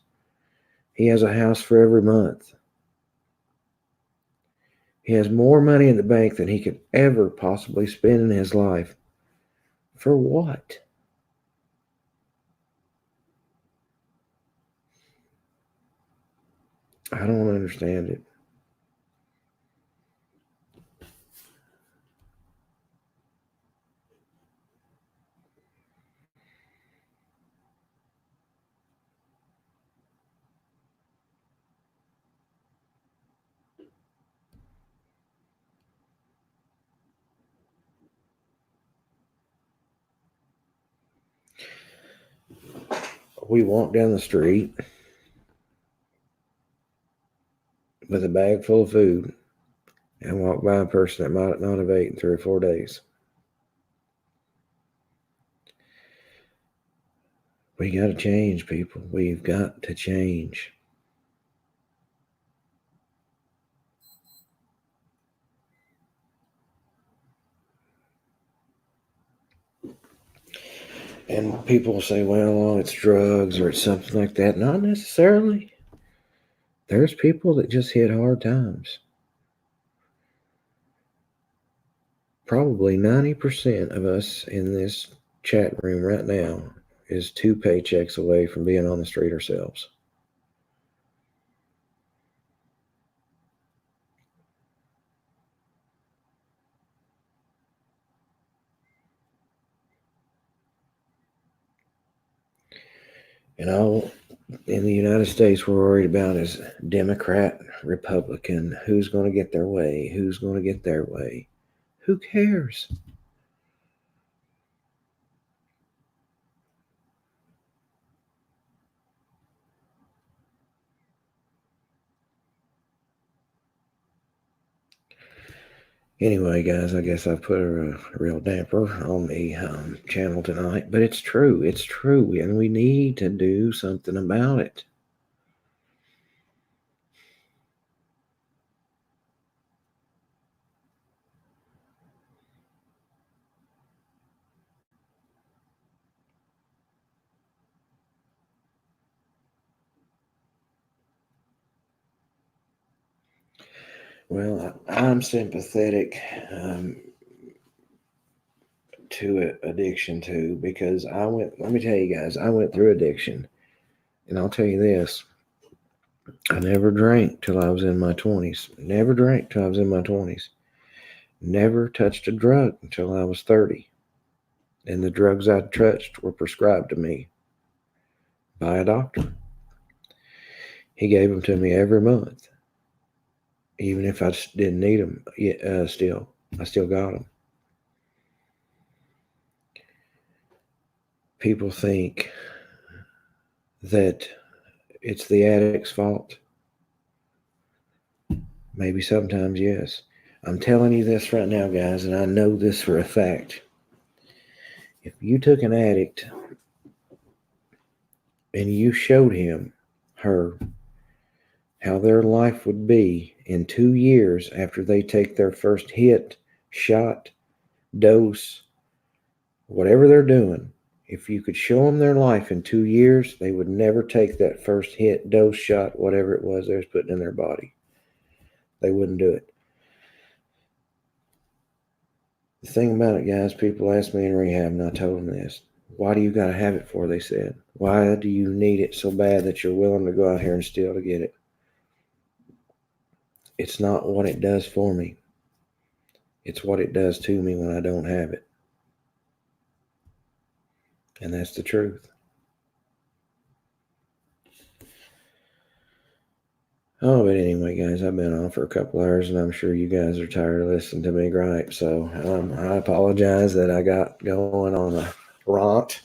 He has a house for every month. He has more money in the bank than he could ever possibly spend in his life. For what? I don't understand it. We walk down the street with a bag full of food and walk by a person that might not have eaten 3 or 4 days. We got to change, people. We've got to change. And people say, well, it's drugs or it's something like that. Not necessarily. There's people that just hit hard times. Probably 90% of us in this chat room right now is 2 paychecks away from being on the street ourselves. And all in the United States we're worried about is Democrat, Republican, who's going to get their way, who's going to get their way. Who cares? Anyway, guys, I guess I've put a real damper on the channel tonight, but it's true. It's true, and we need to do something about it. Well, I'm sympathetic to addiction too, because let me tell you guys, I went through addiction. And I'll tell you this, I never drank till I was in my 20s. Never drank till I was in my 20s. Never touched a drug until I was 30. And the drugs I touched were prescribed to me by a doctor. He gave them to me every month. Even if I didn't need them, I still got them. People think that it's the addict's fault. Maybe sometimes, yes. I'm telling you this right now, guys, and I know this for a fact. If you took an addict and you showed her, how their life would be in 2 years after they take their first hit, shot, dose, whatever they're doing, If you could show them their life in 2 years, they would never take that first hit, dose, shot, whatever it was they was putting in their body. They wouldn't do it. The thing about it, guys, people ask me in rehab, and I told them this. Why do you got to have it for, they said. Why do you need it so bad that you're willing to go out here and steal to get it? It's not what it does for me. It's what it does to me when I don't have it. And that's the truth. Oh, but anyway, guys, I've been on for a couple hours, and I'm sure you guys are tired of listening to me gripe. So I apologize that I got going on a rant.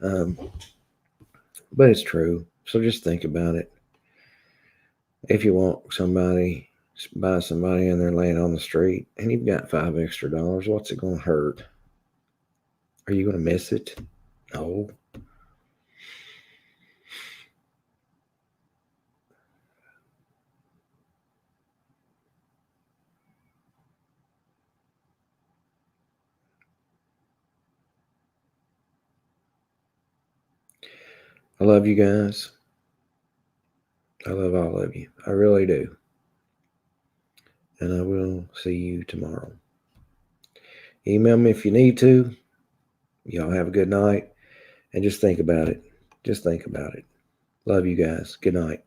But it's true. So just think about it. If you want somebody, buy somebody and they're laying on the street, and you've got $5 extra, what's it going to hurt? Are you going to miss it? No. I love you guys. I love all of you. I really do. And I will see you tomorrow. Email me if you need to. Y'all have a good night. And just think about it. Just think about it. Love you guys. Good night.